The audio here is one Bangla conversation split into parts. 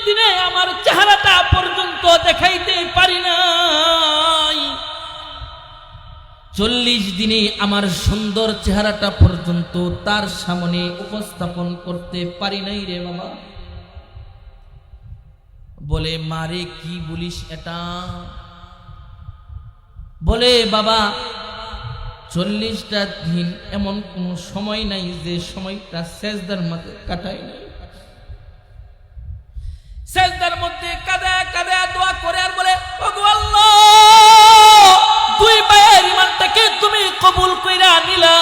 দিনে আমার চেহারাটা পর্যন্ত দেখাইতে পারি নাই, 40 দিনে আমার সুন্দর চেহারাটা পর্যন্ত তার সামনে উপস্থাপন করতে পারি নাই রে বাবা। বলে মারে কি বলিস এটা? বলে বাবা 40টা দিন এমন কোন সময় নাই যে সময়টা সেজদার মধ্যে কাটাই নাই। সেজদার মধ্যে কাঁদা কাঁদা দোয়া করে আর বলে ওগো আল্লাহ, দুই ভাইয়ের ঈমানটাকে তুমি কবুল কইরা নিলা,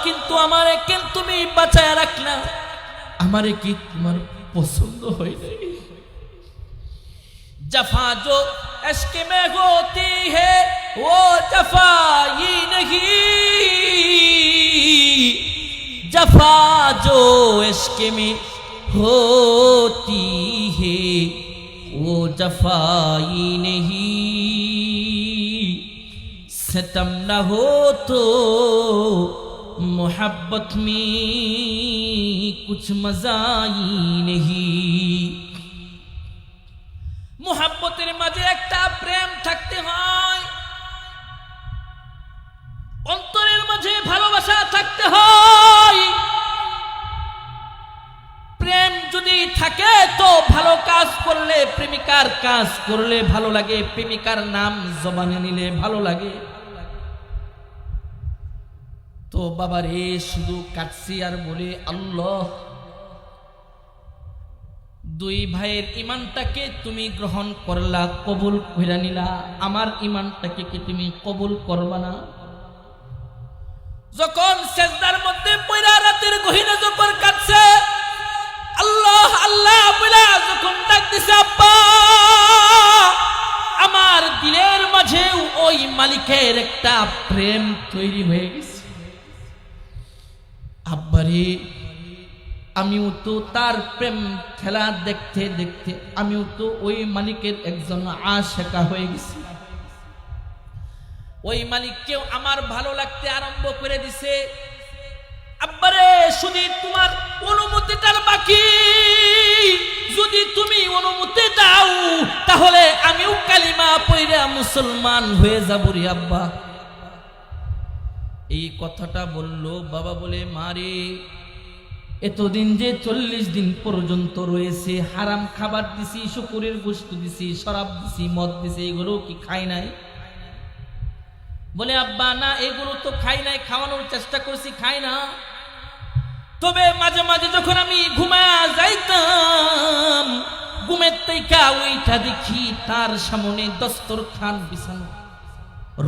কিন্তু আমারে কেন তুমি বাঁচায়া রাখলা? আমারে কি তোমার পছন্দ হয় নাই? जफा जो इश्क में होती है वो जफा ही नहीं, जफा जो इश्क में होती है वो जफा ही नहीं, सितम न हो तो मोहब्बत में कुछ मजा ही नहीं। মোহাব্বতের মাঝে একটা প্রেম থাকতে হয়, অন্তরের মাঝে ভালোবাসা থাকতে হয়। প্রেম যদি থাকে তো ভালো কাজ করলে, প্রেমিকার কাজ করলে ভালো লাগে, প্রেমিকার নাম জবানে নিলে ভালো লাগে। তো বাবারে শুধু কাটছি আর বলে আল্লাহ, দুই ভাইয়ের ঈমানটাকে তুমি গ্রহণ করলা, কবুল কইরা নিলা, আমার ঈমানটাকে কি তুমি কবুল করবা না? যখন সিজদার মধ্যে পয়রা রাতের গহীনে যখন কাঁদছে, আল্লাহ আল্লাহ বলে যখন ডাক দিছে আব্বা, আমার দিলের মাঝে ওই মালিকের একটা প্রেম তৈরি হয়ে গেছে। আব্বারে আমিও তো তার প্রেম খেলা দেখতে দেখতে আমিও তো ওই মালিকের একজন আশিকা হয়ে গেছি। ওই মালিককেও আমার ভালো লাগতে আরম্ভ করে দিছে। আব্বারে শুধু তোমার অনুমতিটার বাকি, যদি তুমি অনুমতি দাও তাহলে আমিও কালিমা পড়া মুসলমান হয়ে যাব রে আব্বা। এই কথাটা বলল বাবা। বলে মারে, এতদিন যে 40 দিন পর্যন্ত রয়েছে, হারাম খাবার দিছি, শুকুরের গোশত দিছি, শরাব দিছি, মদ দিছি, এগুলো কি খাই নাই? বলে আব্বা না, এগুলো তো খাই নাই, খাওয়ানোর চেষ্টা করছি, খাই না। তবে মাঝে মাঝে যখন আমি ঘুমায়া যাইতাম, ঘুমের থেকে ওইটা দেখি তার সামনে দস্তরখান বিছানো,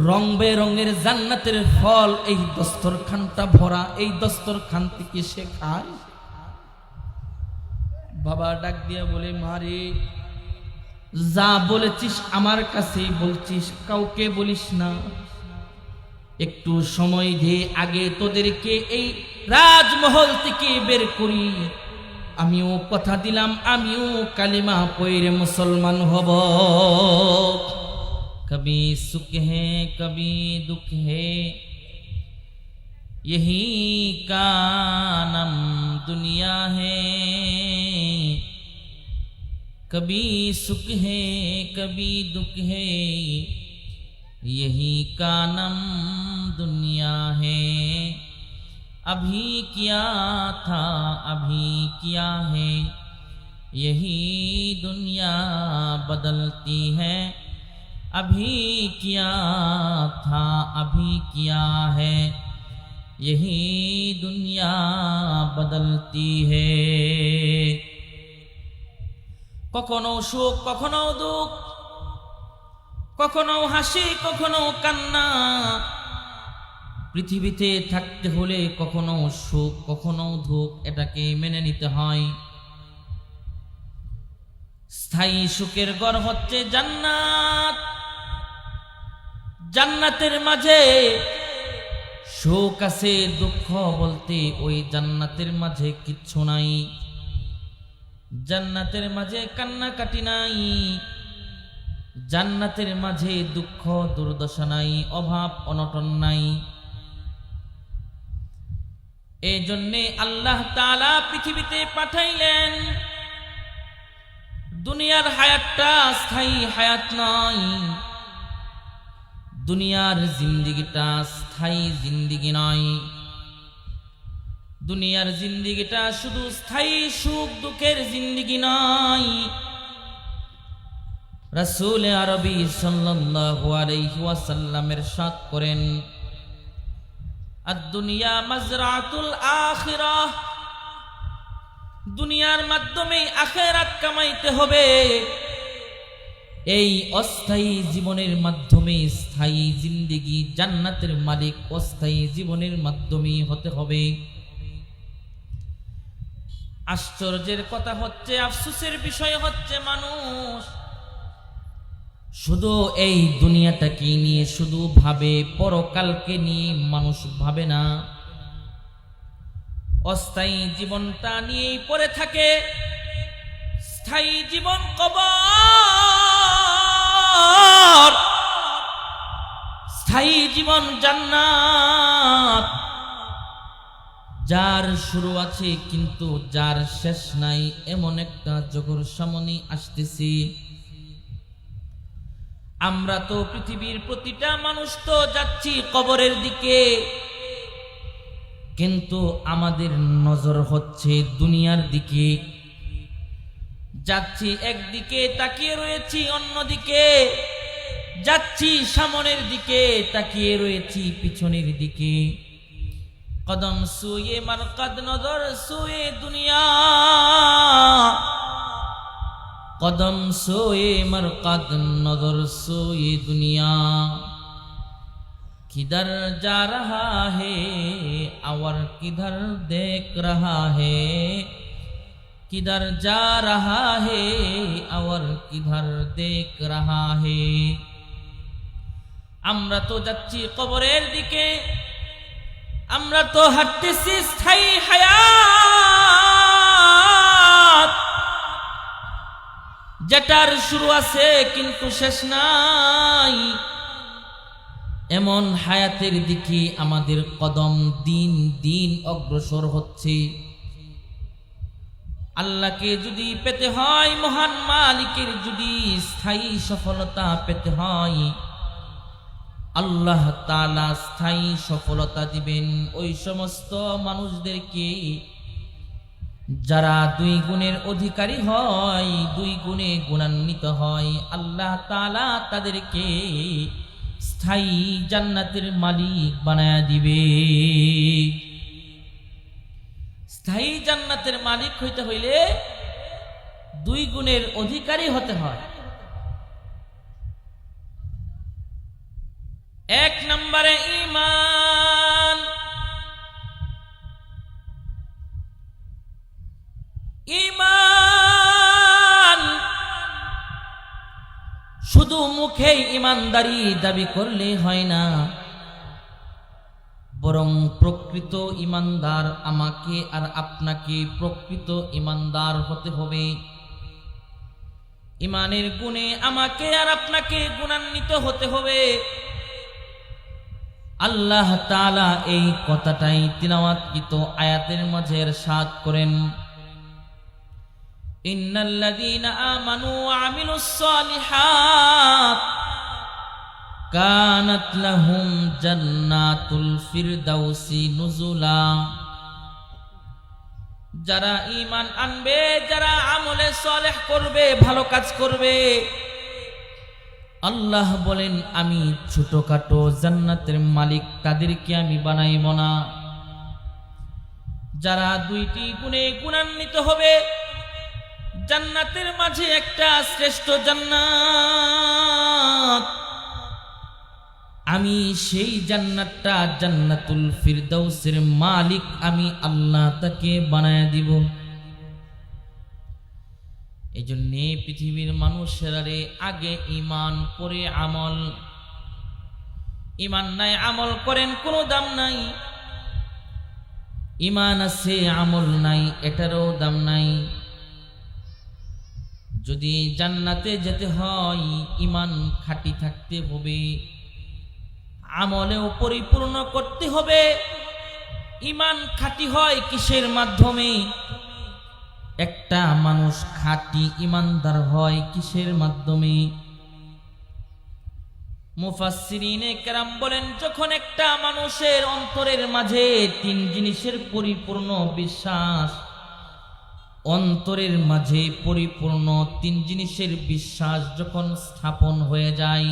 রং বেরঙের জান্নাতের ফল, এই দস্তরখানটা ভরা, এই দস্তরখান থেকে সে খায়। বাবা ডাক দিয়া বলে মারে, যা বলেছিস আমার কাছেই বলছিস, কাউকে বলিস না। একটু সময় দে, আগে তোদেরকে এই রাজমহল থেকে বের করি। আমিও কথা দিলাম, আমিও কালিমা পড়ে মুসলমান হব। कभी सुख है कभी दुख है, यही का नाम दुनिया है। कभी सुख है कभी दुख है, यही का नाम दुनिया है। अभी किया था अभी किया है, यही दुनिया बदलती है। अभी किया था अभी किया है, यही दुनिया बदलती है। কখনো সুখ কখনো দুঃখ, কখনো হাসি কখনো কান্না, পৃথিবীতে থাকতে হলে কখনো সুখ কখনো দুঃখ, এটাকে মেনে নিতে হয়। স্থায়ী সুখের ঘর হচ্ছে জান্নাত। জান্নাতের মাঝে সুখ আছে, দুঃখ বলতে ওই জান্নাতের মাঝে কিচ্ছু নাই। জান্নাতের মাঝে কান্নাকাটি নাই, জান্নাতের মাঝে দুঃখ দুর্দশা নাই, অভাব অনটন নাই। এই জন্যে আল্লাহ তাআলা পৃথিবীতে পাঠাইলেন দুনিয়ার হায়াতটা স্থায়ী হায়াত নয়, দুনিয়ার জিন্দিগিটা স্থায়ী জিন্দিগি নয়। দুনিয়ার জিন্দিগিটা শুধু স্থায়ী সুখ দুঃখের জিন্দিগি নয়। রাসূল আরবী সাল্লাল্লাহু আলাইহি ওয়াসাল্লাম ইরশাদ করেন, আদ-দুনিয়া মাজরাতুল আখিরাহ, দুনিয়ার মাধ্যমে আখিরাত কামাইতে হবে। এই অস্থায়ী জীবনের মাধ্যমে স্থায়ী জিন্দেগি, জান্নাতের মালিক অস্থায়ী জীবনের মাধ্যমে হতে হবে। আশ্চর্যের কথা হচ্ছে, আফসোসের বিষয় হচ্ছে, মানুষ শুধু এই দুনিয়াটাকে নিয়ে শুধু ভাবে, পরকালকে নিয়ে মানুষ ভাবে না। অস্থায়ী জীবনটা নিয়েই পড়ে থাকে। স্থায়ী জীবন কবর, স্থায়ী জীবন জান্নাত। যার শুরু আছে কিন্তু যার শেষ নাই, এমন একটা জগর সামনে আসতেছি। আমরা তো পৃথিবীর প্রতিটা মানুষ তো যাচ্ছি কবরের দিকে, কিন্তু আমাদের নজর হচ্ছে দুনিয়ার দিকে। যাচ্ছি একদিকে, তাকিয়ে রয়েছি অন্যদিকে। যাচ্ছি সামনের দিকে, তাকিয়ে রয়েছি পিছনের দিকে। কদম সুয়ে মারকাদ, নজর সুয়ে দুনিয়া। कदम सोए मरकद नजर सोए दुनिया, किधर जा रहा है और किधर देख रहा है, किधर जा रहा है और किधर देख रहा है। আমরা তো যাচ্ছি কবরের দিকে, আমরা তো হাঁটতেছি স্থায়ী হায়াত, যেটার শুরু আছে কিন্তু শেষ নাই। এমন হায়াতের দিকে আমাদের কদম দিন দিন অগ্রসর হচ্ছে। আল্লাহকে যদি পেতে হয়, মহান মালিকের যদি স্থায়ী সফলতা পেতে হয়, আল্লাহ তাআলা স্থায়ী সফলতা দিবেন ওই সমস্ত মানুষদেরকে যারা দুই গুণের অধিকারী হয়, দুই গুণে গুণান্বিত হয়। আল্লাহ তাআলা তাদেরকে স্থায়ী জান্নাতের মালিক বানায়া দিবে। স্থায়ী জান্নাতের মালিক হইতে হইলে দুই গুণের অধিকারী হতে হয়। এক নম্বরে ঈমান। ঈমান শুধু মুখে ঈমানদারি দাবি করলে হয় না, বরং প্রকৃত ঈমানদার আমাকে আর আপনাকে প্রকৃত ঈমানদার হতে হবে। ঈমানের গুণে আমাকে আর আপনাকে গুণান্বিত হতে হবে। আল্লাহ তাআলা এই কথাটাই তিলাওয়াতকৃত আয়াতের মাঝে ইরশাদ করেন, ইন্নাল্লাযীনা আমানু ওয়া আমিলুস সালিহাত কানাত লাহুম জান্নাতুল ফিরদাউসি নুজুলা। যারা ঈমান আনবে, যারা আমলে সালেহ করবে, ভালো কাজ করবে, আল্লাহ বলেন আমি ছোটখাটো জান্নাতের মালিক তাদেরকে আমি বানাইব না। যারা দুইটি গুণে গুণান্বিত হবে, জান্নাতের মাঝে একটা শ্রেষ্ঠ জান্নাত, আমি সেই জান্নাতটা জান্নাতুল ফিরদাউসের মালিক আমি আল্লাহ তাকে বানায়া দিব। এই জন্যে পৃথিবীর মানুষেরা আগে ঈমান পরে আমল। ঈমান নাই আমল করেন কোনো দাম নাই, ঈমান আছে আমল নাই এটারও দাম নাই। যদি জান্নাতে যেতে হয় ঈমান খাঁটি থাকতে হবে, আমলেও পরিপূর্ণ করতে হবে। ঈমান খাঁটি হয় কিসের মাধ্যমে? একটা মানুষ খাঁটি ইমানদার হয় কিসের মাধ্যমে? মুফাসসিরিনে কেরাম বলেন, যখন একটা মানুষের অন্তরের মাঝে তিন জিনিসের পরিপূর্ণ বিশ্বাস, অন্তরের মাঝে পরিপূর্ণ তিন জিনিসের বিশ্বাস যখন স্থাপন হয়ে যায়,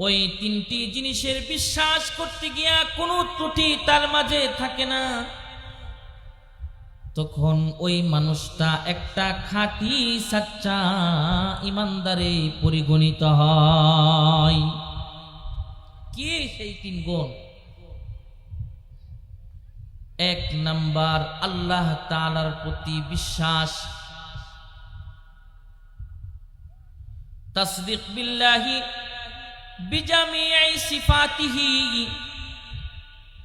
ওই তিনটি জিনিসের বিশ্বাস করতে গিয়া কোনো ত্রুটি তার মাঝে থাকে না, তখন ওই মানুষটা একটা খাঁটি সাচ্চা ইমানদারে পরিগণিত হয়। কি সেই তিন গুণ? এক নাম্বার, আল্লাহ তাআলার প্রতি বিশ্বাস, তাসদিক বিল্লাহি বিজামিই সিফাতিহি,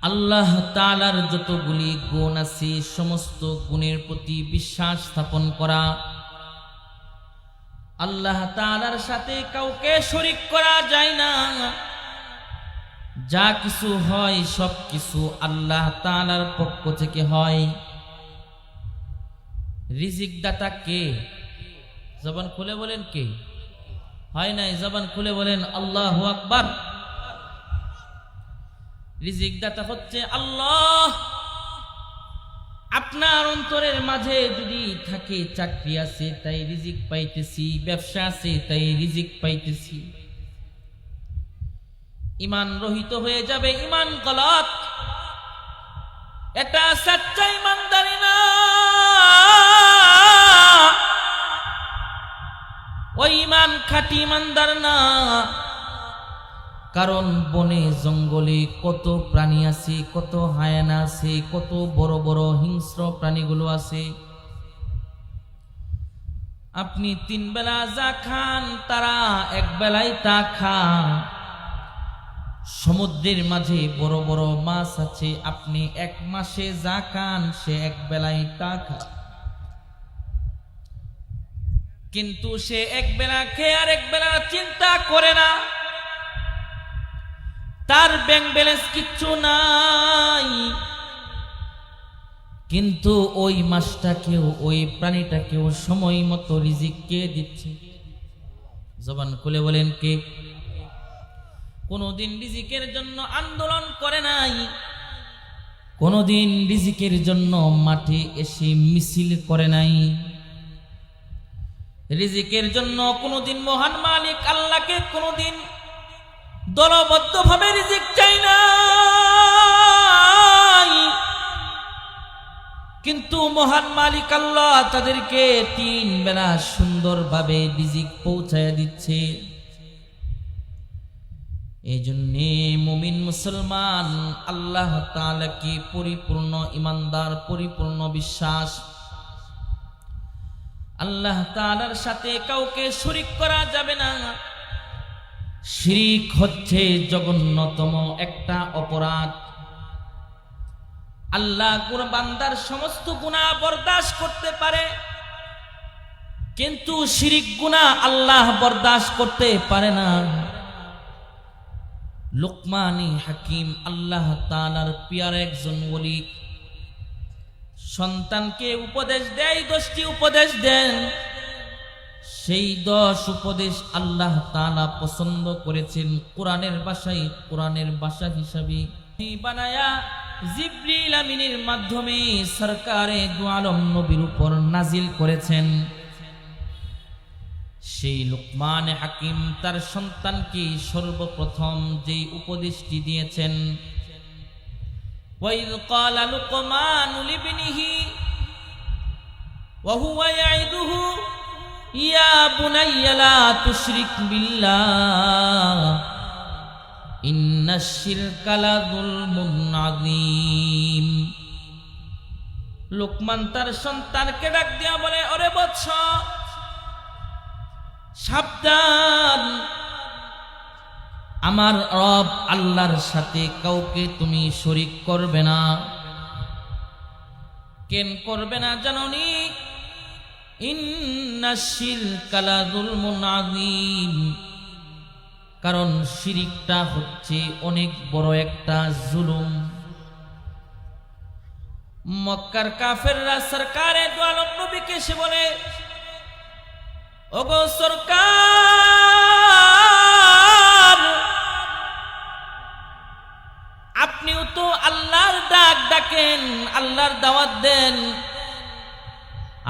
আল্লাহ তাআলার যতগুলি গুণ আছে সমস্ত গুণের প্রতি বিশ্বাস স্থাপন করা। আল্লাহ তাআলার সাথে কাউকে শরীক করা যায় না। যা কিছু হয় সব কিছু আল্লাহ তাআলার পক্ষ থেকে হয়। রিজিক দাতা কে? জবান খুলে বলেন কে? হয় নাই? জবান খুলে বলেন আল্লাহু আকবার। রিজিক দাতা হচ্ছে আল্লাহ। আপনার অন্তরের মাঝে যদি থাকে চাকরি আছে তাই রিজিক পাইতেছি, ব্যবসা আছে তাই রিজিক পাইতেছি, ইমান রহিত হয়ে যাবে, ইমান গলত, এটা সচ্চা ইমানদারি না। ওই ইমান খাঁটি ইমানদার না। কারণ বনে জঙ্গলে কত প্রাণী আছে, কত হায়ানা আছে, কত বড় বড় হিংস্র প্রাণীগুলো আছে। আপনি তিন বেলা যা খান তারা এক বেলায় তা খান। সমুদ্রের মাঝে বড় বড় মাছ আছে, আপনি এক মাসে যা খান সে এক বেলায় তা খায়। কিন্তু সে এক বেলা খেয়ে আর এক বেলা চিন্তা করে না, তার ব্যাংক ব্যালেন্স কিচ্ছু নাই, কিন্তু ওই মাছটাকেও ওই প্রাণীটাকেও সময় মতো রিজিক কে দিচ্ছে? জবান খুলে বলেন কে? কোনদিন রিজিকের জন্য আন্দোলন করে নাই, কোনদিন রিজিকের জন্য মাঠে এসে মিছিল করে নাই। রিজিকের জন্য কোনদিন মহান মালিক আল্লাহকে কোনদিন দলবদ্ধভাবে রিজিক চাই নাই, কিন্তু মহান মালিক আল্লাহ তাদেরকে তিন বেলা সুন্দরভাবে রিজিক পৌঁছায় দিচ্ছে। এই জন্যে মুমিন মুসলমান আল্লাহ তাআলাকে পরিপূর্ণ ইমানদার, পরিপূর্ণ বিশ্বাস। আল্লাহ তাআলার সাথে কাউকে শরীক করা যাবে না। শিরক হচ্ছে জঘন্যতম একটা অপরাধ। আল্লাহ বান্দার সমস্ত গুনাহ বরদাস্ত করতে পারে, কিন্তু শিরক গুনাহ আল্লাহ বরদাস্ত করতে পারে না। লুকমানি হাকিম আল্লাহ তাআলার পিয়ার একজন ওলি, সন্তানকে উপদেশ দেয়, 10টি উপদেশ দেন। সেই 10 উপদেশ আল্লাহ তাআলা পছন্দ করেছেন কোরআনের ভাষায়, কোরআনের ভাষা হিসাবে বানায়া জিবরিল আমিনের মাধ্যমে সরকারে দু আলম নবীর উপর নাজিল করেছেন। সেই লুকমান হাকিম তার সন্তানকে সর্বপ্রথম যেই উপদেশটি দিয়েছেন, ওয়াইদ ক্বালা লুকমান লিবনিহি ওয়া হুয়া ইয়াইদুহু ইয়া বুনাইয়া লা তুশরিক বিল্লাহ ইন্নাশ শিরকা লাযুলমুন আযীম। লুকমান তার সন্তানকে ডাক দিয়া বলে, ওরে বৎস, সাবধান, আমার রব আল্লাহর সাথে কাউকে তুমি শরীক করবে না। কেন করবে না জানোনি? ইন্নাশ শিরকা লাযুলমুন আযীম, কারণ শিরিকটা হচ্ছে অনেক বড় একটা জুলুম। মক্কার কাফেররা সরকারে দু আলম নবীকে এসে বলে, ওগো সরকার, আপনিও তো আল্লাহর ডাক ডাকেন, আল্লাহর দাওয়াত দেন,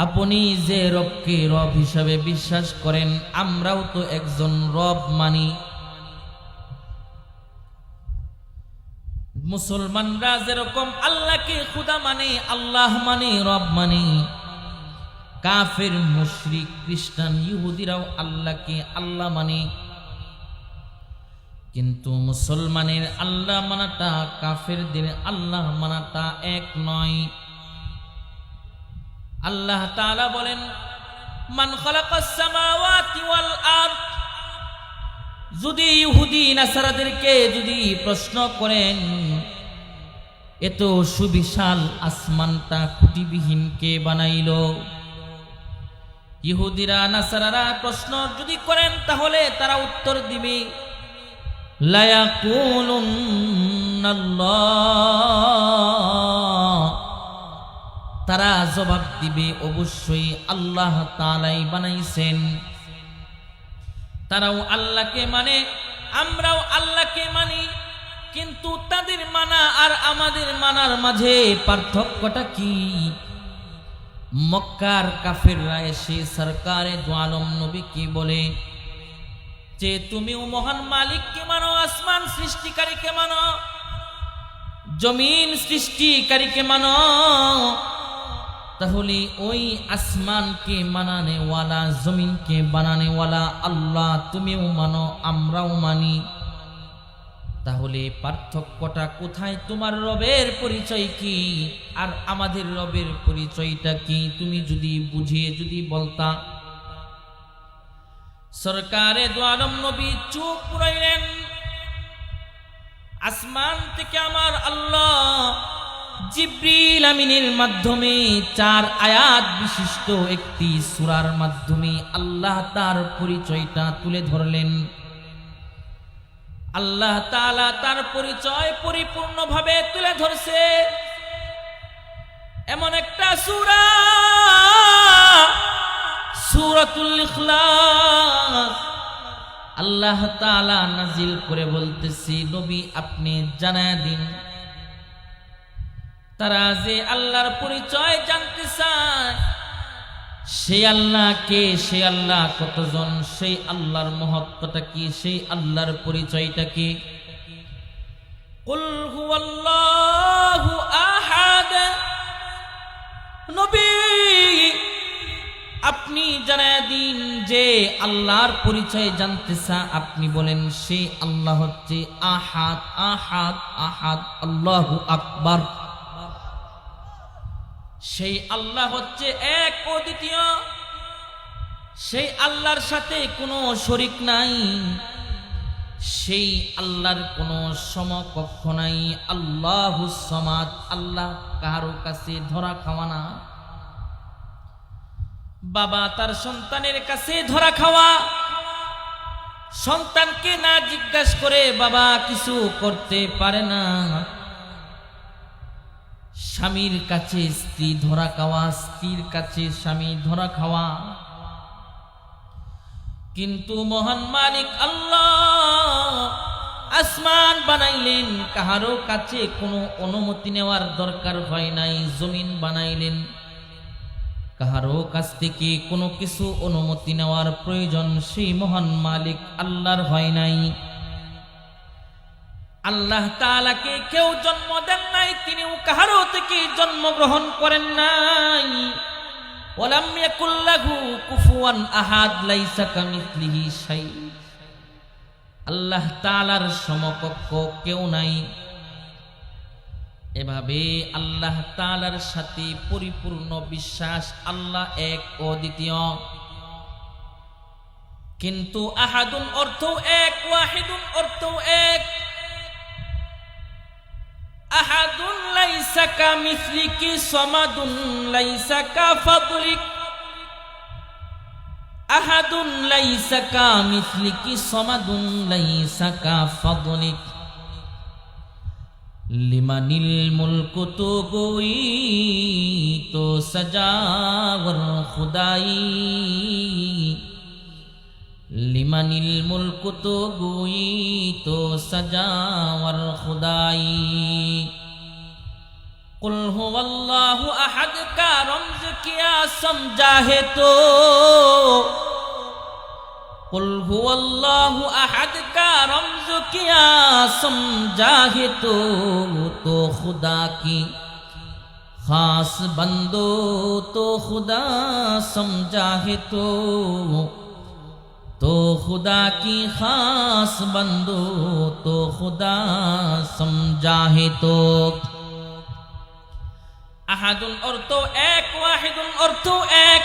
আপনি যে রবকে রব হিসাবে বিশ্বাস করেন, আমরাও তো একজন রব মানি। মুসলমানরা যেরকম আল্লাহকে খুদা মানে, আল্লাহ মানে, রব মানে, কাফের মুশরিক খ্রিস্টান ইহুদিরাও আল্লাহকে আল্লাহ মানে। কিন্তু মুসলমানের আল্লাহ মানাটা কাফেরদের আল্লাহ মানাটা এক নয়। আল্লাহ তাআলা বলেন, মান খালাকাস সামাওয়াতি ওয়াল আরদ। যদি ইহুদি নাসারাদেরকে যদি প্রশ্ন করেন, এত সুবিশাল আসমানটা খুঁটিবিহীন কে বানাইল? ইহুদিরা নাসারারা প্রশ্ন যদি করেন, তাহলে তারা উত্তর দিবে, লা ইয়াকুলুন্নাল্লাহ। তারা জবাব দিবে, অবশ্যই আল্লাহ তাআলাই বানাইছেন। তারাও আল্লাহকে মানে, আমরাও আল্লাহকে মানি, কিন্তু তাদের মানা আর আমাদের মানার মাঝে পার্থক্যটা কি? মক্কার কাফেররা এসে সরকারে দু আলম নবীকে বলে যে, তুমিও মহান মালিককে মানো, আসমান সৃষ্টিকারীকে মানো, জমিন সৃষ্টিকারীকে মানো, তাহলে ওই আসমানকে বানানেওয়ালা, জমিনকে বানানেওয়ালা আল্লাহ তুমিও মানো, আমরাও মানি। তাহলে পার্থক্যটা কোথায়? তোমার রবের পরিচয় কি আর আমাদের রবের পরিচয়টা কি? তুমি যদি বুঝিয়ে যদি বলতা। সরকারে দু আলম নবী চুপ রইলেন। আসমান থেকে আমার আল্লাহ জিবরিল আমিনের মাধ্যমে 4 আয়াত বিশিষ্ট একটি সূরার মাধ্যমে আল্লাহ তার পরিচয়টা তুলে ধরলেন। আল্লাহ তাআলা তার পরিচয় পরিপূর্ণভাবে তুলে ধরছে। এমন একটা সূরা, সূরাতুল ইখলাস, আল্লাহ তাআলা নাজিল করে বলতেছি, নবী আপনি জানায় দিন। তারা যে আল্লাহর পরিচয় জানতে চায়, সেই আল্লাহ কে, সেই আল্লাহ কতজন, সেই আল্লাহর মহত্বটা কি, সেই আল্লাহর পরিচয়টা কি? কুল হুয়াল্লাহু আহাদ। নবী আপনি জানায় দিন যে আল্লাহর পরিচয় জানতে চান, আপনি বলেন সেই আল্লাহ হচ্ছে আহাদ। আহাদ আহাদ, আল্লাহু আকবার। সেই আল্লাহ হচ্ছে এক ও দ্বিতীয়। সেই আল্লাহর সাথে কোনো শরীক নাই, সেই আল্লাহর কোনো সমকক্ষ নাই। আল্লাহুস সামাদ, আল্লাহ কারো কাছে ধরা খাওয়া না। বাবা তার সন্তানের কাছে ধরা খাওয়া, সন্তানকে না জিজ্ঞাসা করে বাবা কিছু করতে পারে না। স্বামীর কাছে স্ত্রী ধরা খাওয়া, স্ত্রীর কাছে স্বামী ধরা খাওয়া। কিন্তু মহান মালিক আল্লাহ আসমান বানাইলেন, কাহারও কাছে কোনো অনুমতি নেওয়ার দরকার হয় নাই। জমিন বানাইলেন, কাহারও কাছ থেকে কোনো কিছু অনুমতি নেওয়ার প্রয়োজন সেই মহান মালিক আল্লাহর হয় নাই। আল্লাহ তাআলাকে কেউ জন্ম দেন নাই, তিনিও কাহারও থেকে জন্মগ্রহণ করেন নাই। ওয়ালাম ইয়াকুল লাহু কুফুয়ান আহাদ, লাইসা কামিসলিহি শাই। আল্লাহ তাআলার সমকক্ষ কেউ নাই। এভাবে আল্লাহ তাআলার সাথে পরিপূর্ণ বিশ্বাস, আল্লাহ এক ও দ্বিতীয়। কিন্তু আহাদুন অর্থ এক, ওয়াহিদুন অর্থ এক। আহাদুন লাইসা কামিসলিকি, সামাদুন লাইসা কাফাদলিক। আহাদুন লাইসা কামিসলিকি, সামাদুন লাইসা কাফাদলিক। लिमनिल मुल्क तो गोई तो सजावर खुदाई, लिमनिल मुल्क तो गोई तो सजावर खुदाई। कुल हुवल्लाहु अहद का रमज किया समझा है तो, कुल हुवल्लाहु अहद का रमज किया समझा है तो खुदा की खास बंदो तो खुदा समझा है तो खुदा की खास बंदो तो खुदा समझा है तो। আহাদুন অর্থ এক, ওয়াহিদুন অর্থ এক।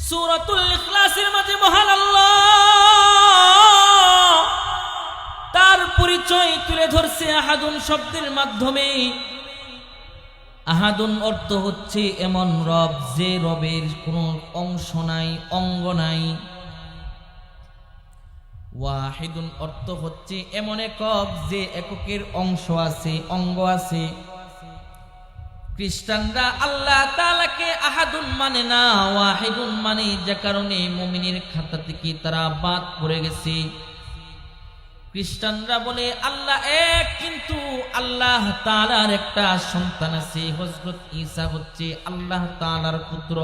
সূরাতুল ইখলাসের মাঝে মহান আল্লাহ তার পরিচয় তুলে ধরছে আহাদুন শব্দের মাধ্যমে। আহাদুন অর্থ হচ্ছে এমন রব যে রবের কোনো অংশ নাই, অঙ্গ নাই। ওয়াহিদুন অর্থ হচ্ছে এমন একক যে এককের অংশ আছে, অঙ্গ আছে। খ্রিস্টানরা আল্লাহ তাআলাকে আহাদুন মানে না, ওয়াহিদুন মানে, যে কারণে মুমিনের খাতা থেকে তারা বাদ পড়ে গেছে। খ্রিস্টানরা বলে আল্লাহ এক, কিন্তু আল্লাহ তাআলার একটা সন্তান আছে, হযরত ঈসা হচ্ছে আল্লাহ তাআলার পুত্র,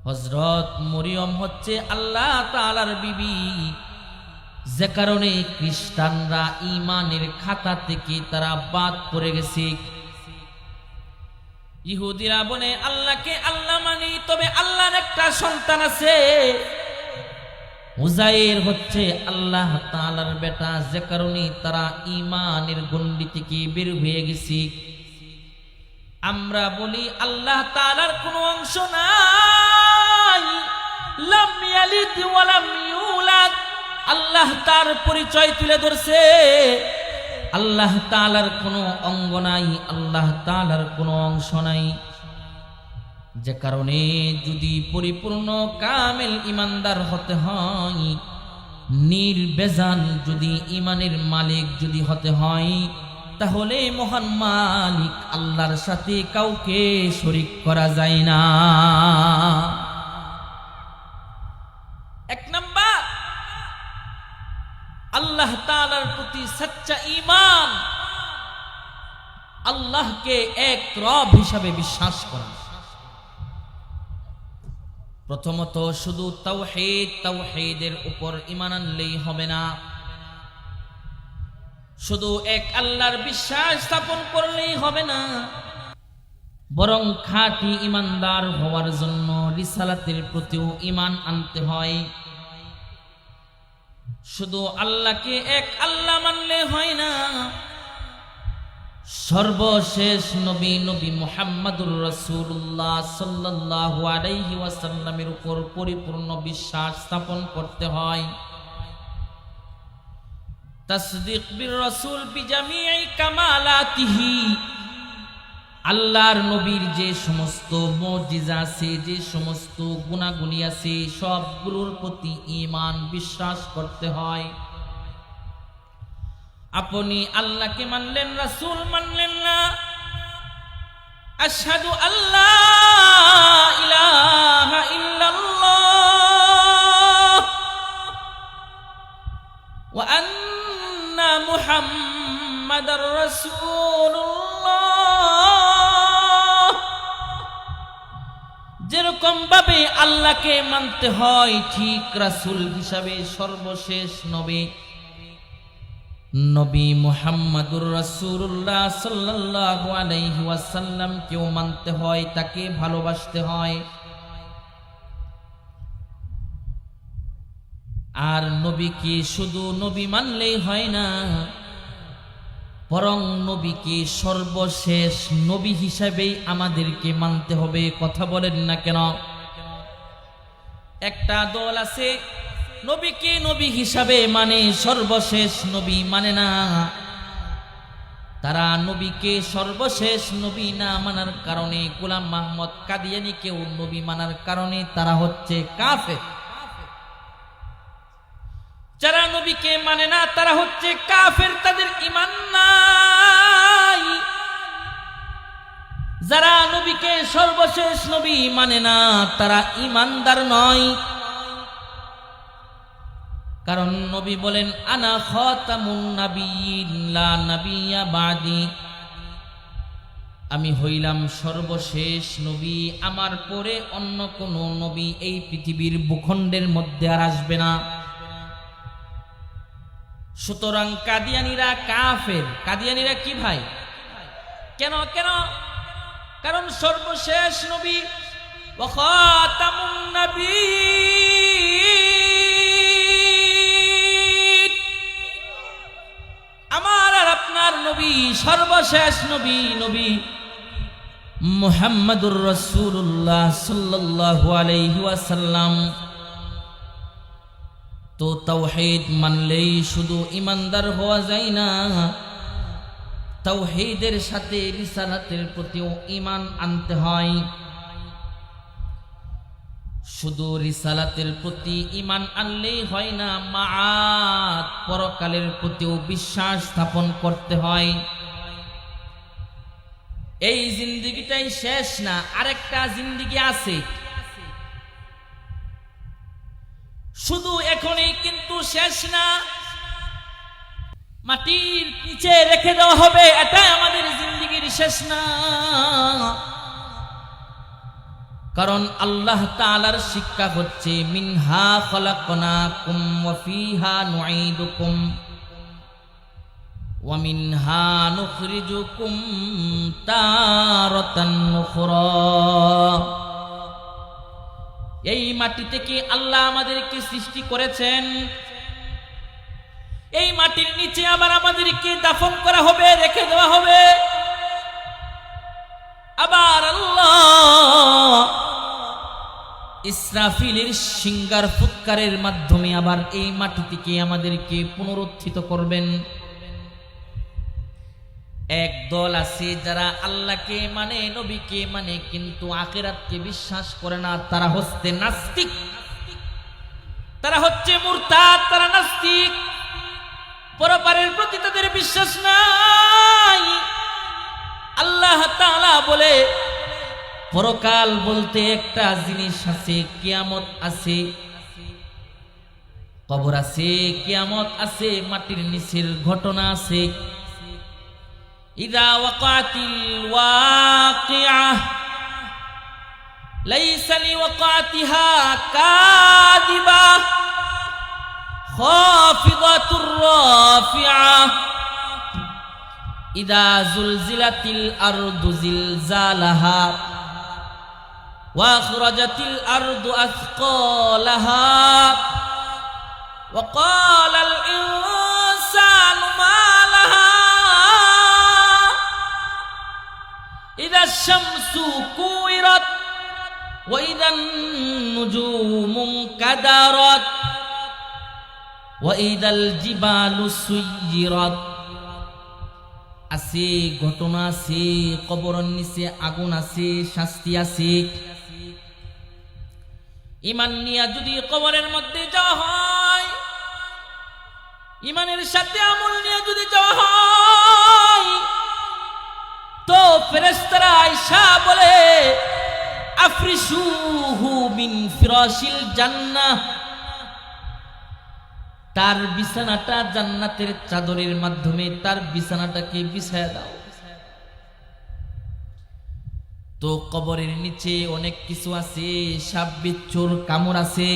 হযরত মরিয়ম হচ্ছে আল্লাহ তাআলার বিবি। যে কারণে খ্রিস্টানরা ঈমানের খাতা থেকে তারা বাদ পড়ে গেছে। ইহুদিরা বলে আল্লাহকে আল্লাহ মানি, তবে আল্লাহর একটা সন্তান আছে, উজাইর হচ্ছে আল্লাহ তাআলার বেটা। যে কারণে তারা ঈমানের গণ্ডি থেকে বের হয়ে গেছে। আমরা বলি আল্লাহ তাআলার কোনো অংশ নাই, লাম ইয়ালিদ ওয়া লাম ইউলাদ। আল্লাহ তার পরিচয় তুলে ধরছে, আল্লাহ তাআলার কোনো অঙ্গ নাই, আল্লাহ তাআলার কোনো অংশ নাই। যে কারণে যদি পরিপূর্ণ কামেল ইমানদার হতে হয়, নির্বেজাল যদি ইমানের মালিক যদি হতে হয়, তাহলে মহান মালিক আল্লাহর সাথে কাউকে শরীক করা যায় না। এক নাম্বার, আল্লাহ তাআলার প্রতি সচ্চা ঈমান, আল্লাহকে এক রব হিসাবে বিশ্বাস করা। প্রথমত শুধু তাওহীদ, তাওহীদের উপর ঈমান আনলেই হবে না। শুধু এক আল্লাহর বিশ্বাস স্থাপন করলেই হবে না, বরং খাঁটি ঈমানদার হওয়ার জন্য রিসালাতের প্রতিও ঈমান আনতে হয়। শুধু আল্লাহকে এক আল্লাহ মানলে হয় না, সর্বশেষ নবী নবী মুহাম্মদুর রাসূলুল্লাহ সাল্লাল্লাহু আলাইহি ওয়াসাল্লামের উপর পরিপূর্ণ বিশ্বাস স্থাপন করতে হয়। তাসদীক বির রাসূল বিজামিই কামালাতিহি, আল্লাহর নবীর যে সমস্ত মুজিজা আছে, যে সমস্ত গুণাগুণী আছে, সবগুলোর প্রতি ঈমান বিশ্বাস করতে হয়। আপনি আল্লাহকে মানলেন, রাসূল মানলেন না। আশহাদু আল্লা ইলাহা ইল্লাল্লাহ ওয়া আন্না মুহাম্মাদার রাসূলুল্লাহ। যেরকম ভাবে আল্লাহকে মানতে হয়, ঠিক রাসূল হিসাবে সর্বশেষ নবী মুহাম্মাদুর রাসূলুল্লাহ সাল্লাল্লাহু আলাইহি ওয়াসাল্লাম কেও মানতে হয়, তাকে ভালোবাসতে হয়। আর নবীকে শুধু নবী মানলেই হয় না, বরং নবীকে সর্বশেষ নবী হিসাবেই আমাদেরকে মানতে হবে। কথা বলেন না কেন? একটা দল আছে নবীকে নবী হিসাবে মানে, সর্বশেষ নবী মানে না। তারা নবীকে সর্বশেষ নবী না মানার কারণে, গোলাম মাহমুদ কাদিয়ানীকেও নবী মানার কারণে তারা হচ্ছে কাফের। যারা নবীকে মানে না তারা হচ্ছে কাফের, তাদের ঈমান নাই। যারা নবীকে সর্বশেষ নবী মানে না তারা ঈমানদার নয়। কারণ নবী বলেন আনা খাতামুন নাবিয়্যিন লা নাবিয়্যা বাদি, আমি হইলাম সর্বশেষ নবী, আমার পরে অন্য কোন নবী এই পৃথিবীর ভূখণ্ডের মধ্যে আর আসবে না। সুতরাং কাদিয়ানীরা কাফের। কাদিয়ানীরা কি ভাই? কেন কেন? কারণ সর্বশেষ নবী ওয়া খাতামুন নাবিয়্যিন, আমার আর আপনার নবী সর্বশেষ নবী, নবী মুহাম্মাদুর রাসূলুল্লাহ সাল্লাল্লাহু আলাইহি ওয়াসাল্লাম। তো তাওহীদ মানলেই শুধু ঈমানদার হওয়া যায় না, তাওহীদের সাথে রিসালাতের প্রতিও ঈমান আনতে হয়। শুধু রিসালাতের প্রতি ঈমান আনলেই হয় না, মাআদ পরকালের প্রতিও বিশ্বাস স্থাপন করতে হয়। এই জিন্দেগিটাই শেষ না, আরেকটা জিন্দেগি আছে। শুধু এখনই কিন্তু শেষ না, মাটির নিচে রেখে দেওয়া হবে, এটাই আমাদের জিন্দেগির শেষ না। কারণ আল্লাহ তাআলার শিক্ষা হচ্ছে মিনহা খলাকনাকুম ওয়া ফিহা নুঈদুকুম ওয়া মিনহা নুখরিজুকুম তারাতান উখরা। এই মাটি থেকে আল্লাহ আমাদেরকে সৃষ্টি করেছেন, এই মাটির নিচে আবার আমাদেরকে দাফন করা হবে, রেখে দেওয়া হবে। আবার আল্লাহ ইসরাফিলের সিঙ্গার ফুৎকারের মাধ্যমে আবার এই মাটি থেকে আমাদেরকে পুনরুত্থিত করবেন। এক দল আছে যারা আল্লাহকে মানে, নবীকে মানে, কিন্তু আখিরাতকে বিশ্বাস করে না, তারা হচ্ছে নাস্তিক, তারা হচ্ছে মুরতাদ, তারা নাস্তিক। পরপারের প্রতি তাদের বিশ্বাস নাই। আল্লাহ তাআলা বলে পরকাল বলতে একটা জিনিস আছে, কিয়ামত আছে, কবর আছে, কিয়ামত আছে, মাটির নিচের ঘটনা আছে। ইযা ওয়াকাতিল ওয়াকিআহ লাইসা লিওয়াকাতিহা কাযিবা খাফিদাতুর রাফিআহ ইযা যুলজিলাতিল আরদু জিলজালাহা ওয়া আখরাজাতিল আরদু আথকালাহা ওয়া ক্বালাল ইনসানু মা লাহা ইযা আশ-শামসু কুইরাত ওয়া ইযান নুজুমু কাদারাত ওয়া ইযাল জিবালু সুয়্যিরাত। আছে ঘটনা আছে, কবরের নিচে আগুন আছে, শাস্তি আছে। ঈমান নিয়ে যদি কবরের মধ্যে যাওয়া হয়, ঈমানের সাথে আমল নিয়ে যদি যাওয়া হয়, তো ফেরেশতারা আয়েশা বলে আফরিশুহু মিন ফিরাশিল জান্নাহ, তার বিছানাটা জান্নাতের চাদরের মাধ্যমে তার বিছানাটাকে বিছায়া দাও। তো কবরের নিচে অনেক কিছু আছে, সাপ বিচ্ছুর কামড় আছে।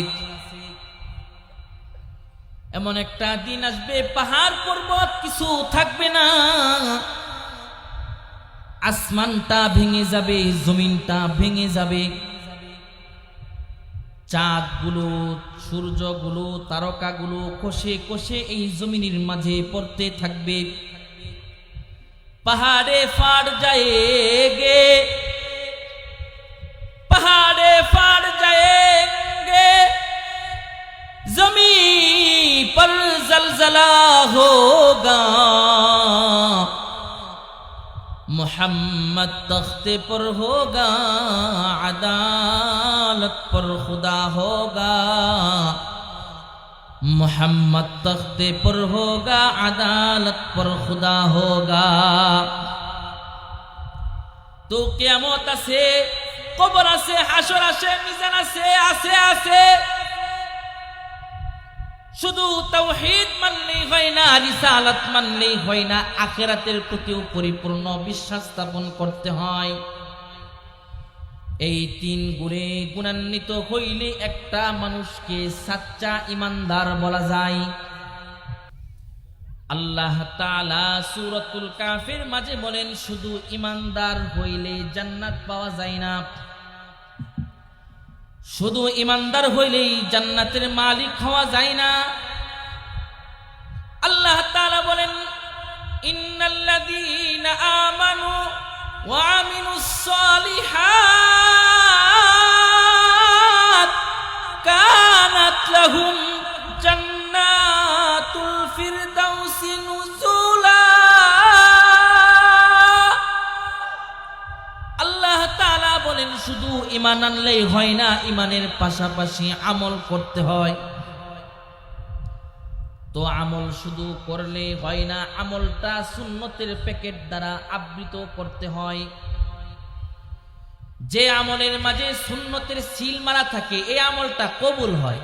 এমন একটা দিন আসবে পাহাড় পর্বত কিছু থাকবে না, আসমানটা ভেঙে যাবে, জমিনটা ভেঙে যাবে, চাঁদগুলো, সূর্যগুলো, তারকাগুলো কোষে কোষে এই জমিনের মাঝে পড়তে থাকবে। পাহাড়ে ফাড় যায়েগে, पहाड़े फाड़ जाएंगे, जमीन पर जलजला होगा, मोहम्मद तख्ते पर होगा, अदालत पर खुदा होगा, मोहम्मद तख्ते पर होगा, अदालत पर खुदा होगा। तो कियामत আছে, কবর আছে, হাসর আছে, মিজান আছে, আছে। শুধু তাওহীদ মানলেই হয় না, রিসালাত মানলেই হয় না, আখিরাতের প্রতিও পরিপূর্ণ বিশ্বাস স্থাপন করতে হয়। এই তিন গুণে গুণান্বিত হইলে একটা মানুষকে সাচ্চা ইমানদার বলা যায়। আল্লাহ তাআলা সূরাতুল কাফির মাঝে বলেন, শুধু ইমানদার হইলে জান্নাত পাওয়া যায় না, শুধু ইমানদার হইলেই জান্নাতের মালিক হওয়া যায় না। আল্লাহ তাআলা বলেন, ইন্নাল্লাযীনা আমানু ওয়া আমিলুস সালিহাত কানাত লাহুম জান্নাতুল ফিরদাউসি নুজুলা। আল্লাহ তাআলা বলেন, শুধু ঈমান আনলেই হয় না, ঈমানের পাশাপাশি আমল করতে হয়। তো আমল শুধু করলে হয় না, আমলটা সুন্নতের প্যাকেট দ্বারা আবৃত করতে হয়। যে আমলের মাঝে সুন্নতের সিল মারা থাকে, এই আমলটা কবুল হয়।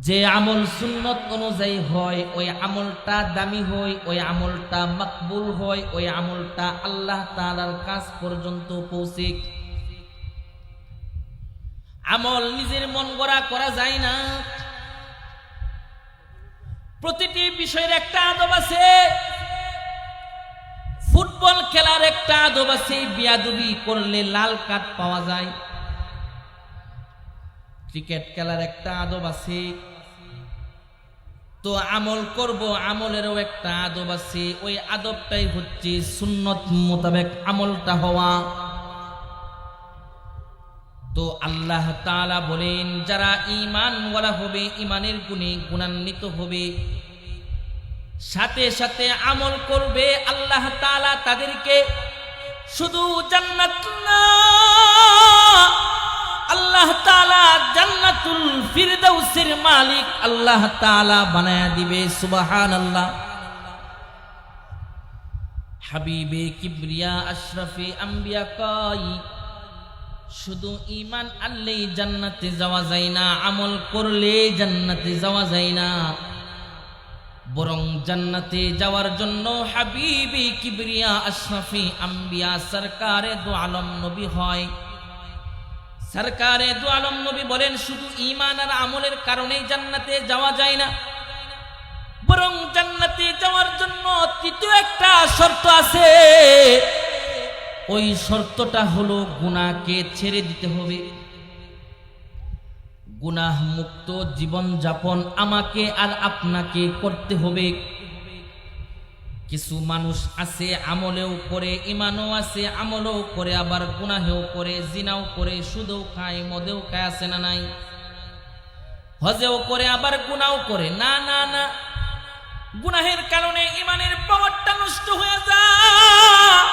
যে আমল সুন্নত অনুযায়ী হয়, ওই আমলটা দামি হয়, ওই আমলটা মকবুল হয়, ওই আমলটা আল্লাহ তাআলার কাছ পর্যন্ত পৌঁছে। আমল নিজের মন গড়া করা যায় না। প্রতিটি বিষয়ের একটা আদব আছে। ফুটবল খেলার একটা আদব আছে, বিয়াদবি করলে লাল কার্ড পাওয়া যায়। ক্রিকেট খেলার একটা আদব আছে। তো আমল করব, আমলেরও একটা আদব আছে। ওই আদবটাই হচ্ছে সুন্নত মোতাবেক আমলটা হওয়া। তো আল্লাহ তাআলা বলেন, যারা ঈমানওয়ালা হবে, ঈমানের গুণে গুণান্বিত হবে, সাথে সাথে আমল করবে, আল্লাহ তাআলা তাদেরকে শুধু জান্নাত না, আল্লাহ তাআলা জান্নাতুল ফিরদাউসের মালিক আল্লাহ তাআলা বানায়া দিবে। সুবহানাল্লাহ। হাবিবে কিবরিয়া আশরাফে আম্বিয়া কয়, শুধু ঈমান আনলেই জান্নাতে যাওয়া যায় না, আমল করলে জান্নাতে যাওয়া যায় না। বরং জান্নাতে যাওয়ার জন্য হাবিবে কিবরিয়া আশরাফে আম্বিয়া সরকারে দু আলম নবী হয়। সরকারে দু আলম নবী বলেন, শুধু ঈমান আর আমলের কারণেই জান্নাতে যাওয়া যায় না, বরং জান্নাতে যাওয়ার জন্য তৃতীয় একটা শর্ত আছে। ওই শর্তটা হলো গুনাহকে ছেড়ে দিতে হবে। গুনাহ মুক্ত জীবন যাপন আমাকে আর আপনাকে করতে হবে। কিছু মানুষ আছে আমলেও করে, ঈমানও আছে, আমলও করে, আবার গুনাহেও করে, জিনাও করে, সুদেও খায়, মদেও খায়, আছে না নাই? হজেও করে, আবার গুনাহও করে। না না না, গুনাহের কারণে ঈমানের পাওয়ারটা নষ্ট হয়ে যায়।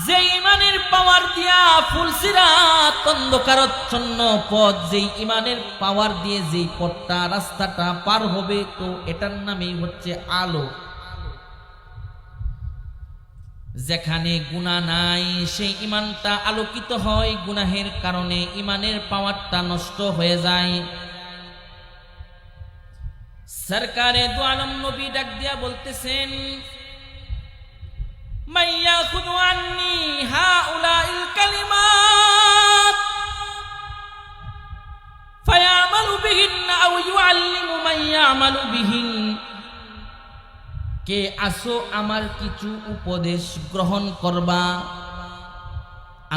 যে ঈমানের পাওয়ার দিয়া ফুলসিরাত অন্ধকারাচ্ছন্ন পথ, যেই ঈমানের পাওয়ার দিয়ে যেই পথটা রাস্তাটা পার হবে, তো এটার নামই হচ্ছে আলো। যেখানে গুনাহ নাই, সেই ঈমানটা আলোকিত হয়। গুনাহের কারণে ঈমানের পাওয়ারটা নষ্ট হয়ে যায়। সরকারে দু আলম নবী ডাক দিয়া বলতেছেন, মান ইয়াখুযু আন্নী হাউলাইল কালিমাত ফায়ামালু বিহিন্না আও ইউআল্লিমু মান ইয়ামালু বিহিন। কে আসো আমার কিছু উপদেশ গ্রহণ করবা,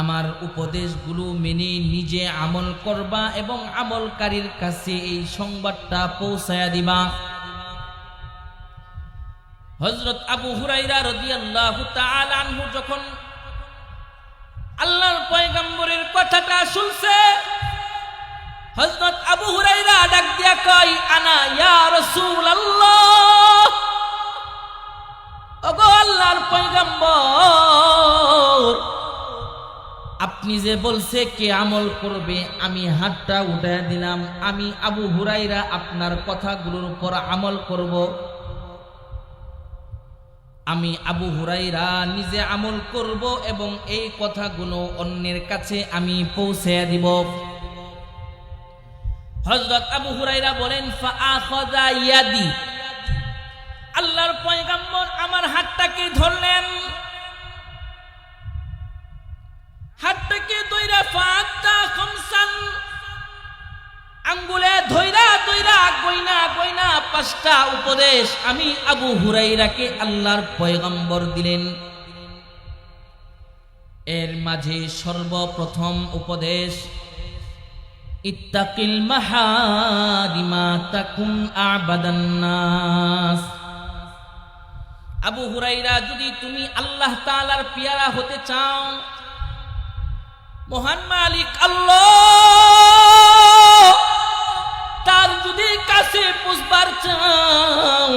আমার উপদেশগুলো মেনে নিজে আমল করবা এবং আমলকারীর কাছে এই সংবাদটা পৌঁছায়া দিবা। হযরত আবু হুরায়রা রাদিয়াল্লাহু তাআলা আনহু যখন আল্লাহর পয়গম্বরের কথাটা শুনছে, হযরত আবু হুরায়রা ডাক দিয়া কয়, আনা ইয়া রাসূলুল্লাহ, ওগো আল্লাহর পয়গম্বর, আপনি যে বলছে কে আমল করবে, আমি হাতটা উঠায় দিলাম, আমি আবু হুরাইরা আপনার কথাগুলোর উপর আমল করব। আমি আবু হুরাইরা নিজে আমল করব এবং এই কথাগুলো অন্যের কাছে আমি পৌঁছে দিব। হযরত আবু হুরাইরা বলেন, ফাআখাযা ইয়াদি, আল্লাহর পয়গম্বর আমার হাতটাকে ধরলেন, হাতটাকে ধইরা ফাআতা খামসান, আঙ্গুলে ধইরা ধইরা গয়না গয়না 5টা উপদেশ আমি আবু হুরাইরাকে আল্লাহর পয়গম্বর দিলেন। এর মাঝে সর্বপ্রথম উপদেশ, ইত্তাকিল মাহারিমা তাকুন আবাদান নাস। আবু হুরাইরা, যদি তুমি আল্লাহ তাআলার পেয়ারা হতে চাও, মহান মালিক আল্লাহ তার যদি কাছে পৌঁছবার চাও,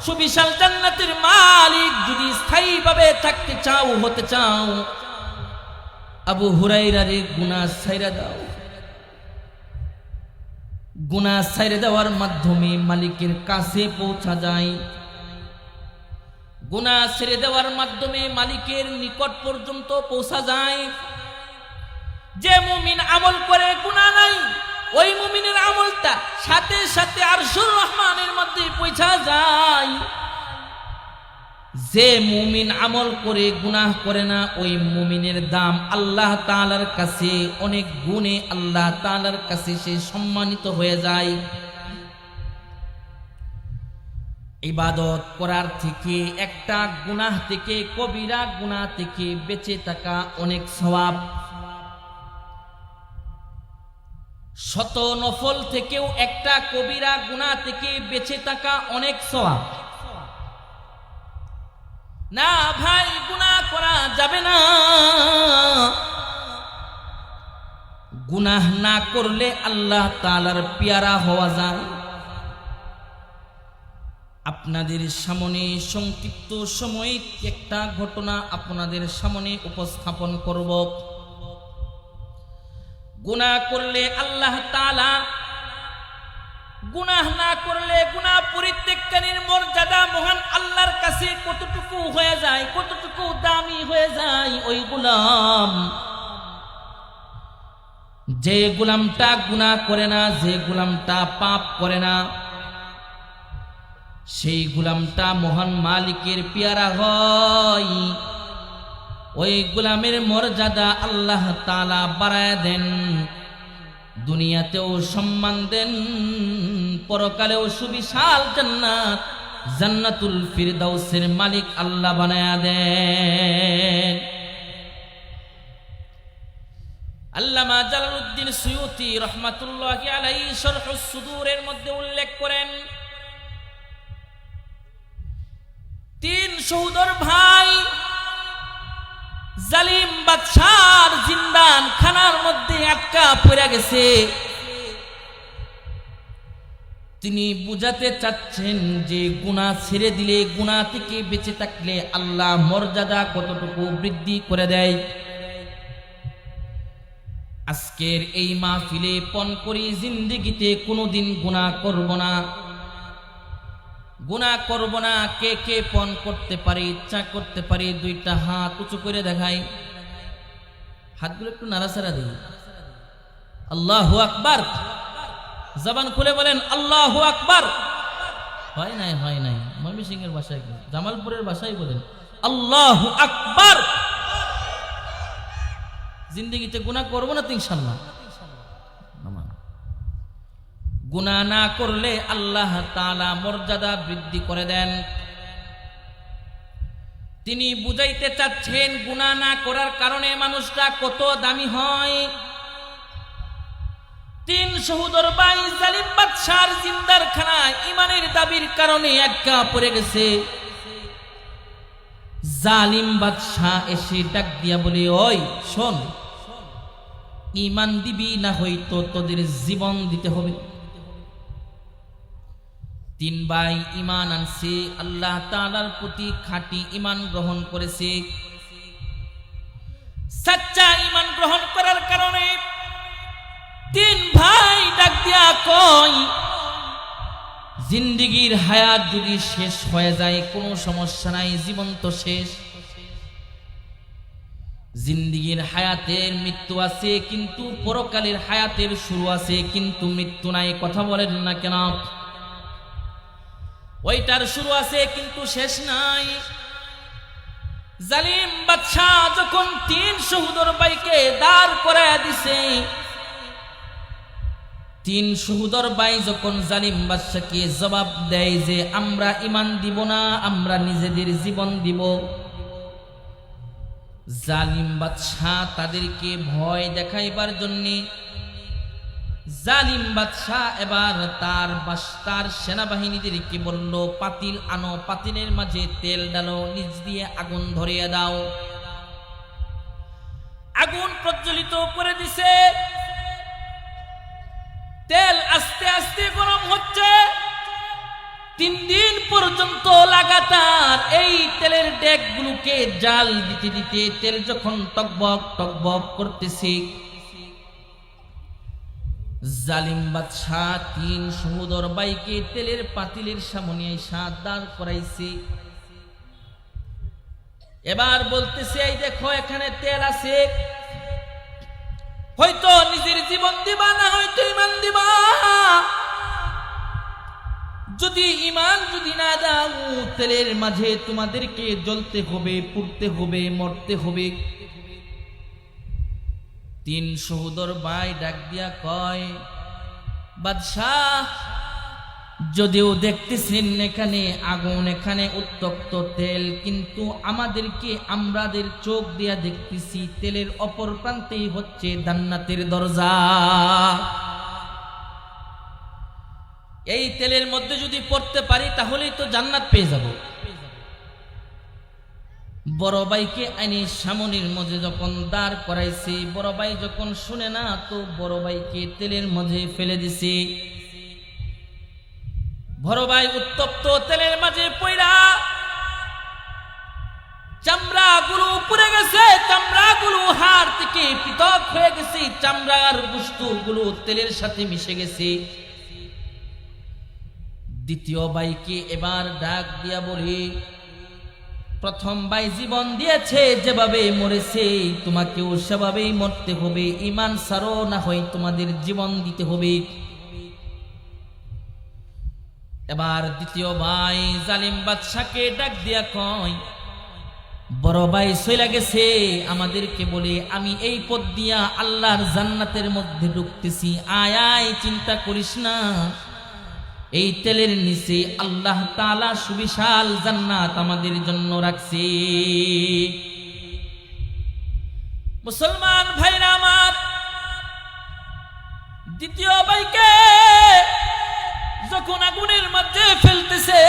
সুবিশাল জান্নাতের মালিক যদি স্থায়ীভাবে থাকতে চাও, হতে চাও, আবু হুরাইরার গুনাহ ছাইরা দাও। গুনাহ ছাইরা দেওয়ার মাধ্যমে মালিকের কাছে পৌঁছা যায়। গুনাহ ছেড়ে দেওয়ার মাধ্যমে মালিকের নিকট পর্যন্ত পৌঁছা যায়। যে মুমিন আমল করে গুনাহ নাই, ওই মুমিনের আমলটা সাথে সাথে আরশুর রহমানের মধ্যে পৌঁছা যায়। যে মুমিন আমল করে গুনাহ করে না, ওই মুমিনের দাম আল্লাহ তাআলার কাছে অনেক গুণে আল্লাহ তাআলার কাছে সে সম্মানিত হয়ে যায়। ইবাদত করার থেকে, একটা গুনাহ থেকে, কবিরা গুনাহ থেকে বেঁচে থাকা অনেক সওয়াব। শত নফল থেকেও একটা কবিরা গুনাহ থেকে বেঁচে থাকা অনেক সওয়াব। না ভাই, গুনাহ করা যাবে না। গুনাহ না করলে আল্লাহ তাআলার পেয়ারা হওয়া যায়। আপনাদের সামনে সংক্ষিপ্ত সময়ে একটা ঘটনা আপনাদের সামনে উপস্থাপন করব। গুনাহ করলে আল্লাহ তাআলা, গুনাহ না করলে গুনাহ পরিত্যাগকারীর মর্যাদা মহান আল্লাহর কাছে কতটুকু হয়ে যায়, কতটুকু দামি হয়ে যায়। ওই গোলাম, যে গোলামটা গুনাহ করে না, যে গোলামটা পাপ করে না, সেই গোলামটা মহান মালিকের পেয়ারা হয়। ওই গোলামের মর্যাদা আল্লাহ তাআলা বাড়ায় দেন, দুনিয়াতেও সম্মান দেন, পরকালেও সুবিশাল জান্নাত, জান্নাতুল ফিরদাউসের মালিক আল্লাহ বানায়া দেন। আল্লামা জালালউদ্দিন সুয়ুতি রাহমাতুল্লাহি আলাইহি শরহুস সুদূরের মধ্যে উল্লেখ করেন, 3 সহোদর ভাই জালিম বাদশার জিন্দান খানার মধ্যে আটকা পড়ে গেছে। তিনি বুঝাতে চাচ্ছেন যে গুনাহ ছেড়ে দিলে, গুনাহ থেকে বেঁচে থাকলে আল্লাহ মর্যাদা কতটুকু বৃদ্ধি করে দেয়। আজকের এই মাহফিলে পণ করি জিন্দেগিতে কোনোদিন গুনাহ করব না, গুনাহ করব না। কে কে পণ করতে পারে, ইচ্ছা করতে পারে? 2টা হাত উঁচু করে দেখাই, হাতগুলো একটু নাড়াচাড়া দিই। আল্লাহু আকবার, জবান খুলে বলেন আল্লাহু আকবার। হয় নাই, হয় নাই। ময়মনসিংহের ভাষায়, জামালপুরের ভাষায় বলেন আল্লাহু আকবার। জিন্দেগিতে গুনাহ করব না তো ইনশাআল্লাহ। গুনাহ না করলে আল্লাহ তাআলা মর্যাদা বৃদ্ধি করে দেন। তিনি বুঝাইতে চাচ্ছেন গুনাহ না করার কারণে মানুষটা কত দামি হয়। 3 সহোদর ভাই জালিম বাদশার জিন্দার খানায় ইমানের দাবির কারণে আটকা পড়ে গেছে। জালিম বাদশা এসে ডাক দিয়া বলে, ওই শোন, ঈমান দিবি না হয়তো তোদের জীবন দিতে হবে। 3 ভাই ঈমান আনছে, আল্লাহ তাআলার প্রতি খাঁটি ঈমান গ্রহণ করেছে। সচ্চা ঈমান কয় জিন্দেগীর হায়াত যদি শেষ হয়ে যায় কোনো সমস্যা নাই, জীবন তো শেষ। জিন্দেগীর হায়াতের মৃত্যু আছে, কিন্তু পরকালের হায়াতের শুরু আছে, কিন্তু মৃত্যু নাই। কথা বলেন না কেন? ওইটার শুরু আছে কিন্তু শেষ নাই। জালিম বাদশাহ যখন 3 সহোদর ভাইকে দাঁড় করায় দিছে, 3 সহোদর ভাই যখন জালিম বাদশাকে জবাব দেয় যে আমরা ঈমান দিব না, আমরা নিজেদের জীবন দিব, জালিম বাদশাহ তাদেরকে ভয় দেখাইবার জন্য জালিম বাদশাহ এবার তার সেনাবাহিনীদেরকে বলল, পাতিল আনো, পাতিলের মাঝে তেল ডালো, নিচ দিয়ে আগুন ধরিয়ে দাও। আগুন প্রজ্বলিত করে দিছে, তেল আস্তে আস্তে গরম হচ্ছে। 3 দিন পর্যন্ত লাগাতার এই তেলের ডেকগুলোকে জাল দিতে দিতে তেল যখন টকবক টকবক করতেছে, জালিম বাদশাহ 3 সহোদর ভাইকে তেলের পাতিলের সামনে এসে দাঁড় করাইছে। এবার বলতেছে, এই দেখো এখানে তেল আছে, হয়তো নিজের জীবন দিবা, না হয়তো ঈমান দিবা। যদি ঈমান যদি না দাও, তেলের মাঝে তোমাদেরকে জ্বলতে হবে, পুড়তে হবে, মরতে হবে। 3 সহোদর ভাই ডাক দিয়া কয়, বাদশাহ যদিও দেখতেছেন এখানে আগুন, এখানে উত্তপ্ত তেল, কিন্তু আমাদের চোখ দিয়া দেখতেছি তেলের অপর প্রান্তেই হচ্ছে জান্নাতের দরজা। এই তেলের মধ্যে যদি পড়তে পারি তাহলেই তো জান্নাত পেয়ে যাব। বড় ভাইকে আইনি সামনের মধ্যে যখন দাঁড় করাইছে, বড় ভাই যখন শুনে না, তো বড় ভাইকে তেলের মধ্যে ফেলে দিছে। বড় ভাই উত্তপ্ত তেলের মাঝে পইড়া চামড়াগুলো পুড়ে গেছে, চামড়াগুলো হাড় থেকে পৃথক হয়ে গেছে, চামড়ার বস্তুগুলো তেলের সাথে মিশে গেছে। দ্বিতীয় ভাইকে এবার ডাক দিয়া বলে, প্রথম ভাই জীবন দিয়েছে, যেভাবে মরেছে তোমাকেও সেভাবেই মরতে হবে, ঈমান ছাড়ো, না হয় তোমাদের জীবন দিতে হবে। এবার দ্বিতীয় ভাই জালিম বাদশাকে ডাক দিয়া কয়, বড় ভাই চলে গেছে আমাদেরকে বলে, আমি এই পথ দিয়া আল্লাহর জান্নাতের মধ্যে ঢুকতেছি, আয় আয়, চিন্তা করিস না, এই তেলের নিচে আল্লাহ তাআলা সুবিশাল জান্নাত আমাদের জন্য রাখছে। মুসলমান ভাইরা আমার, দ্বিতীয় ভাইকে যখন আগুনের মধ্যে ফেলতেছে,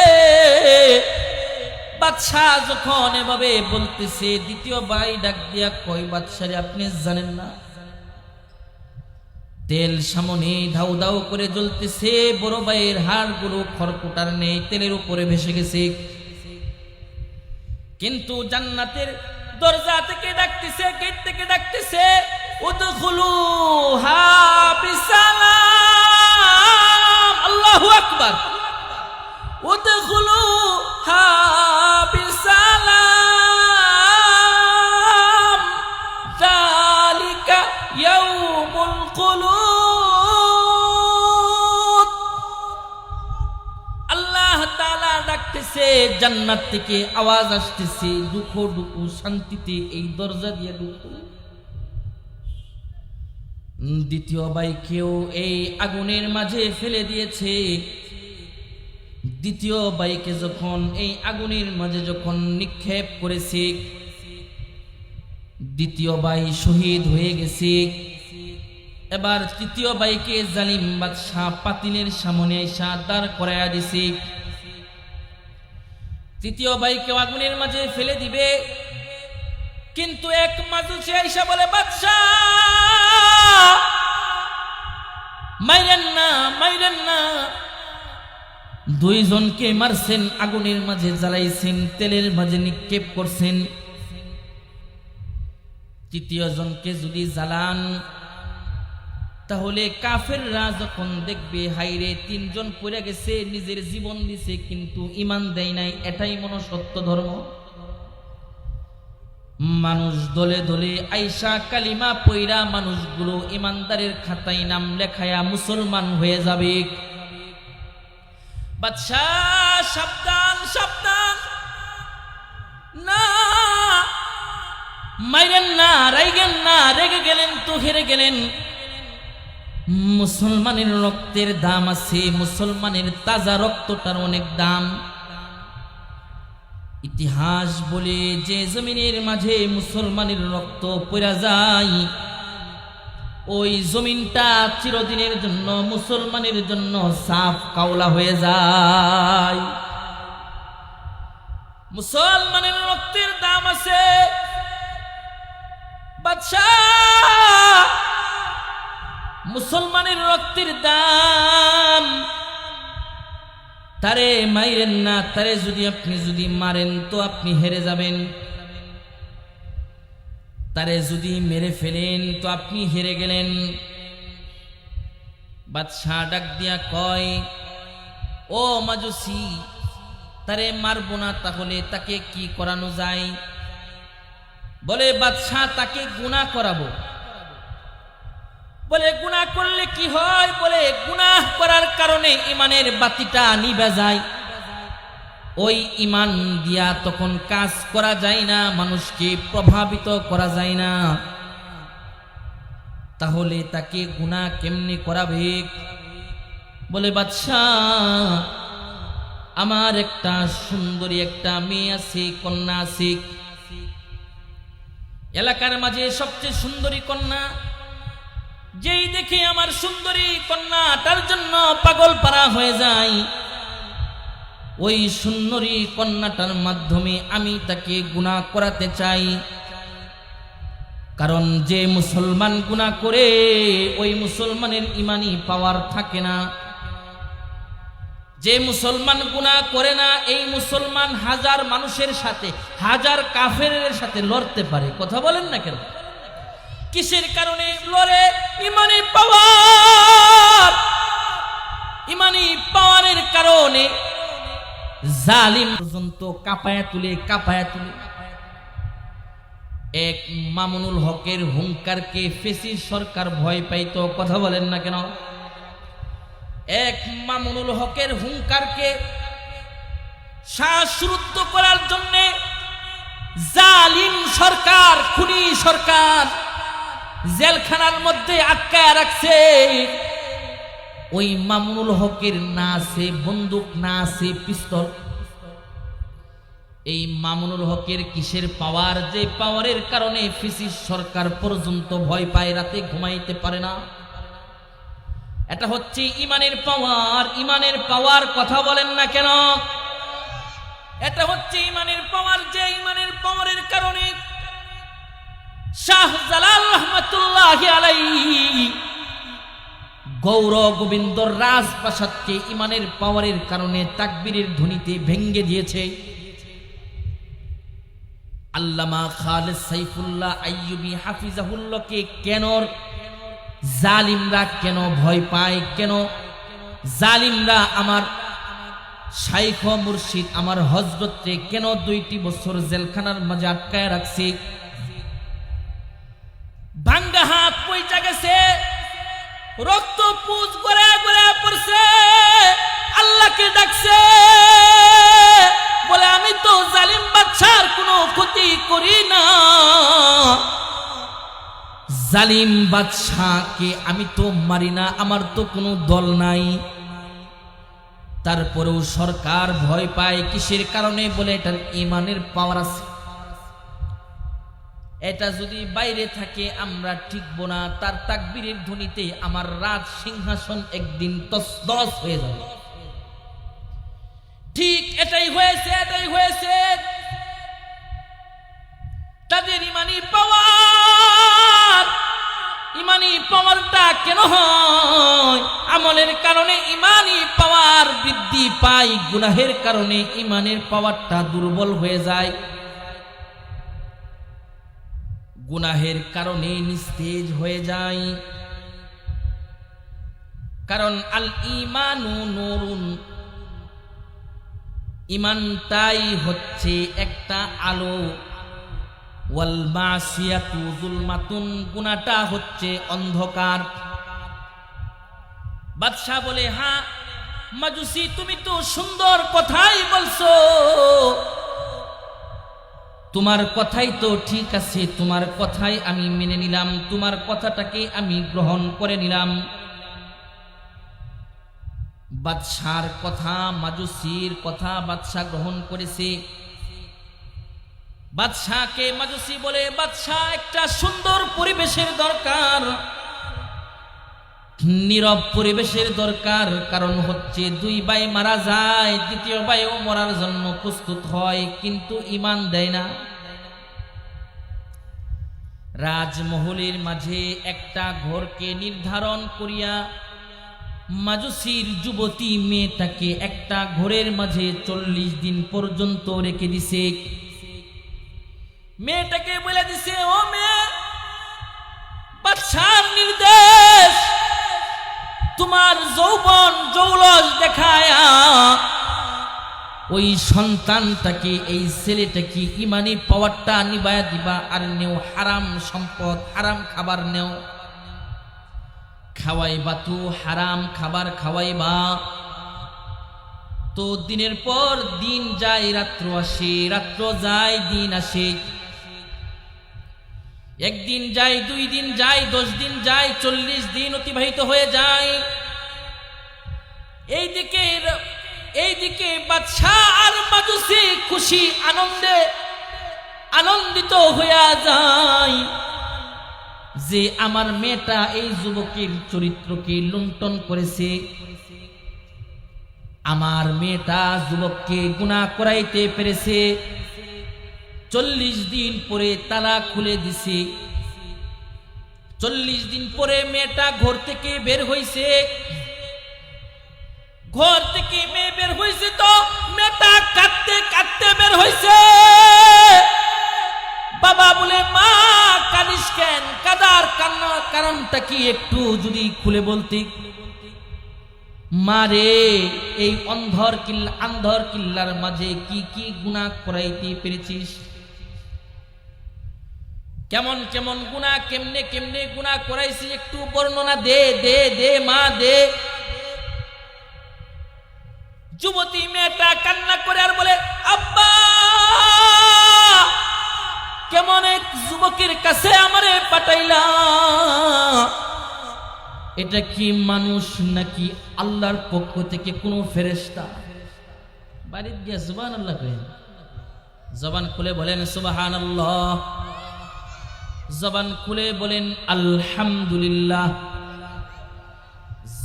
বাদশাহ যখন এভাবে বলতেছে, দ্বিতীয় ভাই ডাক দিয়া কয়, বাদশাহ আপনি জানেন না তেল সামনে ধাউ ধাউ করে জ্বলতেছে, বড় ভাইয়ের হাড়গুলো খড়কুটার নেই, তেলের উপরে ভেসে গেছে, কিন্তু জান্নাতের দরজা থেকে ডাকতেছে, গেট থেকে ডাকতেছে, উদখুলুহা বিসালাম। আল্লাহু আকবার। উদখুলুহা বিসালাম, যালিকা ইয়াউমুল খুলুদ। আল্লাহ তাআলা ডাকতেছে, জান্নাত থেকে আওয়াজ আসতেছে, ঢুকো ঢুকো, শান্তিতে এই দরজা দিয়ে ঢুকো। দ্বিতীয় ভাইকেও এই আগুনের মাঝে ফেলে দিয়েছে। দ্বিতীয় ভাইকে যখন এই আগুনের মাঝে যখন নিক্ষেপ করেছে, দ্বিতীয় ভাই শহীদ হয়ে গেছে। এবার তৃতীয় ভাইকে জালিম বাদশাহ পাতিলের সামনে এসে দাঁড় করাইয়া দিছে। তৃতীয় ভাইকে আগুনের মাঝে ফেলে দিবে, কিন্তু এক মাজুসি আইসা বলে, বাদশাহ মাইরেন না, মাইরেন না। 2 জনকে মারছেন, আগুনের মাঝে জ্বালাইছেন, তেলের মাঝে নিক্ষেপ করছেন, তৃতীয় জনকে যদি জ্বালান তাহলে কাফেররা যখন দেখবে হাইরে তিনজন পড়ে গেছে, নিজের জীবন দিছে কিন্তু ঈমান দেয় নাই, এটাই মনুষ্যত্ব ধর্ম। মানুষ দলে দলে আইসা কালিমা পয়রা মানুষগুলো ইমানদারের খাতায় নাম লেখায়া মুসলমান হয়ে যাবে। বাদশাহ সাবধান সাবধান, না মাইরেন না, রাইগেন না, রেগে গেলেন তো হেরে গেলেন। মুসলমানের রক্তের দাম আছে, মুসলমানের তাজা রক্তটার অনেক দাম। ইতিহাস বলে যে জমিনের মাঝে মুসলমানের রক্ত পড়া যায়, ওই জমিনটা চিরদিনের জন্য মুসলমানের জন্য সাফ কাওলা হয়ে যায়। মুসলমানের রক্তের দাম আছে। বাদশাহ, মুসলমানের রক্তের দাম, তারে মাইরেন না, তারে আপনি যদি মারেন তো আপনি হেরে যাবেন, তারে যদি মেরে ফেলেন তো আপনি হেরে গেলেন। বাদশাহ ডাক দিয়া কয়, ও মাজুসি, তারে মারবো না, তাহলে তাকে কি করানো যায়? বলে বাদশাহ তাকে গুনাহ করাবো। বলে গুনাহ করলে কি হয়? বলে গুনাহ করার কারণে ইমানের বাতিটা নিভে যায়, ওই ইমান দিয়া তখন কাজ করা যায় না, মানুষকে প্রভাবিত করা যায় না। তাহলে তাকে গুনাহ কেমনে করাবে? বলে বাদশাহ, আমার একটা সুন্দরী একটা মেয়ে আছে, কন্যা আছে, এলাকার মাঝে সবচেয়ে সুন্দরী কন্যা। যেই দেখে আমার সুন্দরী কন্যা, তার জন্য পাগল পারা হয়ে যায়। ওই সুন্দরী কন্যাটার মাধ্যমে আমি তাকে গুনাহ করাতে চাই। কারণ যে মুসলমান গুনাহ করে, ওই মুসলমানের ইমানি পাওয়ার থাকে না। যে মুসলমান গুনাহ করে না, এই মুসলমান হাজার মানুষের সাথে, হাজার কাফেরের সাথে লড়তে পারে। কথা বলেন না কেন? কিসের কারণে লড়ে? ইমানি পাওয়ার। ইমানি পাওয়ারের কারণে জালিম পর্যন্ত কাঁপায়া তুলে, কাঁপায়া তুলে। এক মামুনুল হকের হুঙ্কারকে ফেসিস সরকার ভয় পাইতো। কথা বলেন না কেন? এক মামুনুল হকের হুঙ্কারকে শ্বাসরুদ্ধ করার জন্য জালিম সরকার, খুনি সরকার জেলখানার মধ্যে আটকায় রাখছে। ওই মামুনুল হকের না আছে বন্দুক, না আছে পিস্তল। এই মামুনুল হকের কিসের পাওয়ার? যে পাওয়ারের কারণে ফিসিস সরকার পর্যন্ত ভয় পায়, রাতে ঘুমাইতে পারে না। এটা হচ্ছে ইমানের পাওয়ার। ইমানের পাওয়ার। কথা বলেন না কেন? এটা হচ্ছে ইমানের পাওয়ার। যে ইমানের পাওয়ারের কারণে শাহজালাল রহমাতুল্লাহি আলাইহি গৌর গোবিন্দর রাজপ্রাসাদকে ইমানের পাওয়ারের কারণে তাকবীরের ধ্বনিতে ভেঙ্গে দিয়েছে। আল্লামা খালেদ সাইফুল্লাহ আইয়ুবী হাফিজাহুল্লাহকে কেন জালিমরা কেন ভয় পায়? কেন জালিমরা আমার শাইখ মুর্শিদ, আমার হযরতকে কেন 2টি বছর জেলখানার মাঝে আটকায় রাখছে? ভাঙ্গা হাত পয়সা গেছে, রক্ত পুজ করে করে পড়ছে, আল্লাহকে ডাকছে, বলে আমি তো জালিম বাদশার কোনো ক্ষতি করি না, জালিম বাদশাকে আমি তো মারি না, আমার তো কোনো দল নাই। তারপরেও সরকার ভয় পায়। কিসের কারণে? বলে এটার ইমানের পাওয়ার আছে। এটা যদি বাইরে থাকে আমরা টিকবো না। তার তাকবীরের ধ্বনিতে আমার রাজ সিংহাসন একদিন তসদস হয়ে যাবে। ঠিক এটাই হয়েছে, এটাই হয়েছে। তাদের ইমানি পাওয়ার। ইমানি পাওয়ারটা কেন হয়? আমলের কারণে ইমানি পাওয়ার বৃদ্ধি পায়, গুনাহের কারণে ইমানের পাওয়ারটা দুর্বল হয়ে যায়। গুনাহের কারণে নিস্তেজ হয়ে যায়। কারণ আল ঈমানু নূরুন, ঈমানটাই হচ্ছে একটা আলো, ওয়াল মাসিয়াতু যুলমাতুন, গুনাহটা হচ্ছে অন্ধকার। বাদশা বলে, হ্যাঁ মাজুসি তুমি তো সুন্দর কথাই বলছো, তোমার কথাই তো ঠিক আছে, তোমার কথাই আমি মেনে নিলাম, তোমার কথাটাকে আমি গ্রহণ করে নিলাম। বাদশার কথা, মাজুসির কথা বাদশা গ্রহণ করেছে। বাদশাকে মাজুসি বলে, বাদশা একটা সুন্দর পরিবেশের দরকার, নীরব পরিবেশের দরকার। কারণ হচ্ছে দুই ভাই মারা যায়, দ্বিতীয় ভাইও মরার জন্য প্রস্তুত হয়, কিন্তু ঈমান দেয় না। রাজমহলের মাঝে একটা ঘরকে নির্ধারণ করিয়া মাজুসির যুবতী মেয়েটাকে একটা ঘরের মাঝে 40 দিন পর্যন্ত রেখে দিছে। মেয়েটাকে বলে দিছে, ও মেয়ে, বাদশার নির্দেশ, তোমার যৌবন জৌলস দেখায়া ওই সন্তানটাকে, এই ছেলেটাকে ইমানি পাওয়ারটা নিবায়া দিবা। আর নেও হারাম সম্পদ, হারাম খাবার নেও, খাওয়াইবা তো হারাম খাবার খাওয়াইবা। তো দিনের পর দিন যায়, রাত্র আসে, রাত্র যায়, দিন আসে। একদিন যায়, 2 দিন যায়, 10 দিন যায়, 40 দিন অতিবাহিত হয়ে যায়। এইদিকে বাদশা আর মাজুসি খুশি আনন্দিত হইয়া যায় যে আমার মেয়েটা এই যুবকের চরিত্রকে লুণ্ঠন করেছে, আমার মেয়েটা যুবককে গুনাহ করাইতে পেরেছে। 40 দিন পরে তালা খুলে দিছে। 40 দিন পরে মেয়েটা ঘর থেকে বের হইছে। ঘর থেকে মেয়ে বের হইছে, তো মেয়েটা কাঁদতে কাঁদতে বের হইছে। বাবা বলে, মা কাঁদিস কেন? কাদার কান্নার কারণটা কি একটু যদি খুলে বলতি। মারে, এই অন্ধর কিল্লার মাঝে কি কি গুনাহ করাইতে পেরেছিস? কেমন কেমন গুনাহ, কেমনে কেমনে গুনাহ করাইছিস, একটু বর্ণনা দে দে দে মা দে। যুবতী মেয়েটা কান্না করে আর বলে, আব্বা, কেমন এক যুবকের কাছে আমারে পাঠাইলা, এটা কি মানুষ নাকি আল্লাহর পক্ষ থেকে কোনো ফেরেশতা? বাড়িতে গিয়ে সুবহানাল্লাহ করেন, জবান খুলে বলেন সুবহানাল্লাহ, জবান খুলে বলেন আলহামদুলিল্লাহ,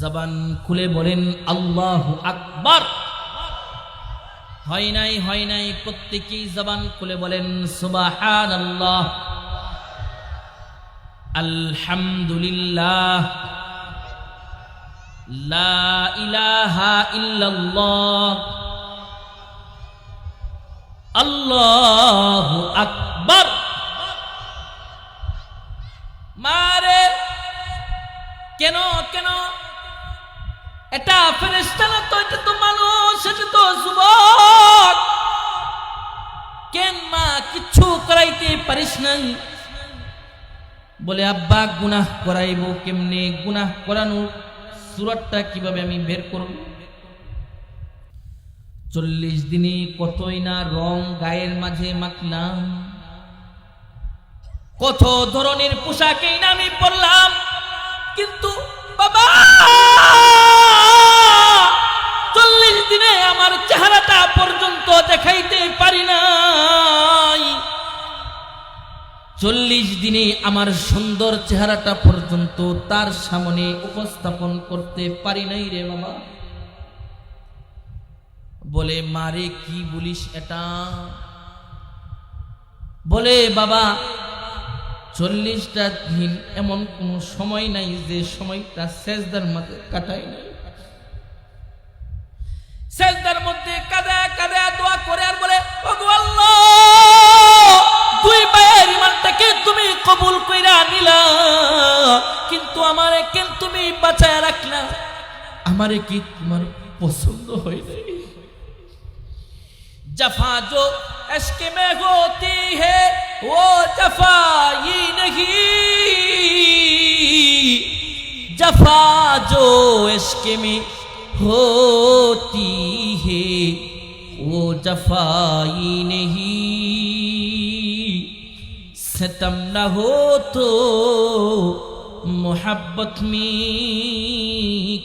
জবান খুলে বলেন আল্লাহু আকবার। হয় নাই, প্রত্যেকেই জবান খুলে বলেন সুবহানাল্লাহ, আলহামদুলিল্লাহ, লা ইলাহা ইল্লাল্লাহ, আল্লাহু আকবার। মারে, কেন কেন? এটা ফেরেশতা না তো, এটা তো মানুষ, এটা তো যুবক। কেন মা, কিচ্ছু করাইতে পারিস নাই? বলে, আব্বা, গুনাহ করাইবো কেমনে? গুনাহ করানোর সূরাটা কিভাবে আমি বের করব? 40 দিনে কতই না রং গায়ের মাঝে মাখলাম, কত ধরনের পোশাকেই না আমি পরলাম, কিন্তু বাবা 40 দিনে আমার চেহারাটা পর্যন্ত দেখাইতে পারি নাই। 40 দিনে আমার সুন্দর চেহারাটা পর্যন্ত তার সামনে উপস্থাপন করতে পারি নাই রে বাবা। বলে, মারে কি বলিস এটা? বলে, বাবা 40টা দিন এমন কোন সময় নাই যে সময়টা সেজদার মধ্যে কাটাই নাই। সেজদার মধ্যে কাঁদা কাঁদা দোয়া করে আর বলে, ওগো আল্লাহ, 2 ভাইয়ের ঈমানটাকে তুমি কবুল কইরা নিলা, কিন্তু আমারে কেন তুমি বাঁচায় রাখলা? আমারে কি তোমার পছন্দ হয় নাই? जफा जो इश्क में होती है वो जफा ही नहीं, जफा जो इश्क में होती है वो जफा ही नहीं, सितम न हो तो मोहब्बत में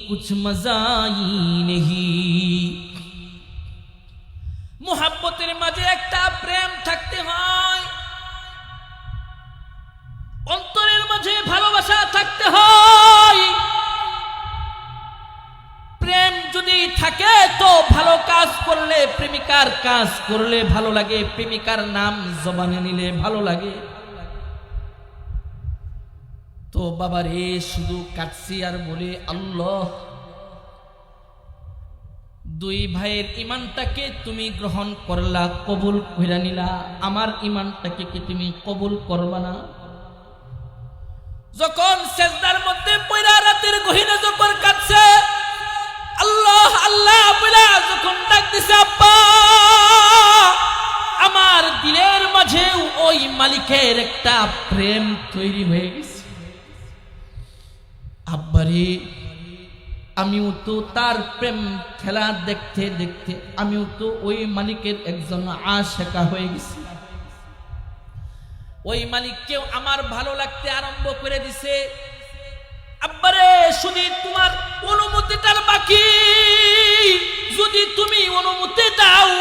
कुछ मजा ही नहीं। মোহাব্বতের মাঝে একটা প্রেম থাকতে হয়, অন্তরের মাঝে ভালোবাসা থাকতে হয়। প্রেম যদি থাকে তো ভালো কাজ করলে, প্রেমিকার কাজ করলে ভালো লাগে, প্রেমিকার নাম জবানে নিলে ভালো লাগে। তো বাবারে শুধু কাটছি আর বলে আল্লাহ, দুই ভাইয়ের ইমানটাকে তুমি গ্রহণ করলা, কবুল কইরা নিলা, আমার ইমানটাকে কি তুমি কবুল করবা না? যখন সেজদার মধ্যে পয়রা রাতের গহীনে যখন কাঁদছে, আল্লাহ আল্লাহ বলে যখন ডাক দিছে আব্বা, আমার দিলের মাঝে ওই মালিকের একটা প্রেম তৈরি হয়ে গেছে। আব্বারে আমিও তো তার প্রেম খেলা দেখতে দেখতে আমিও তো ওই মালিকের একজন আশিকা হয়ে গেছি। ওই মালিককেও আমার ভালো লাগতে আরম্ভ করে দিছে। আব্বারে শুধু তোমার অনুমতিটার বাকি, যদি তুমি অনুমতি দাও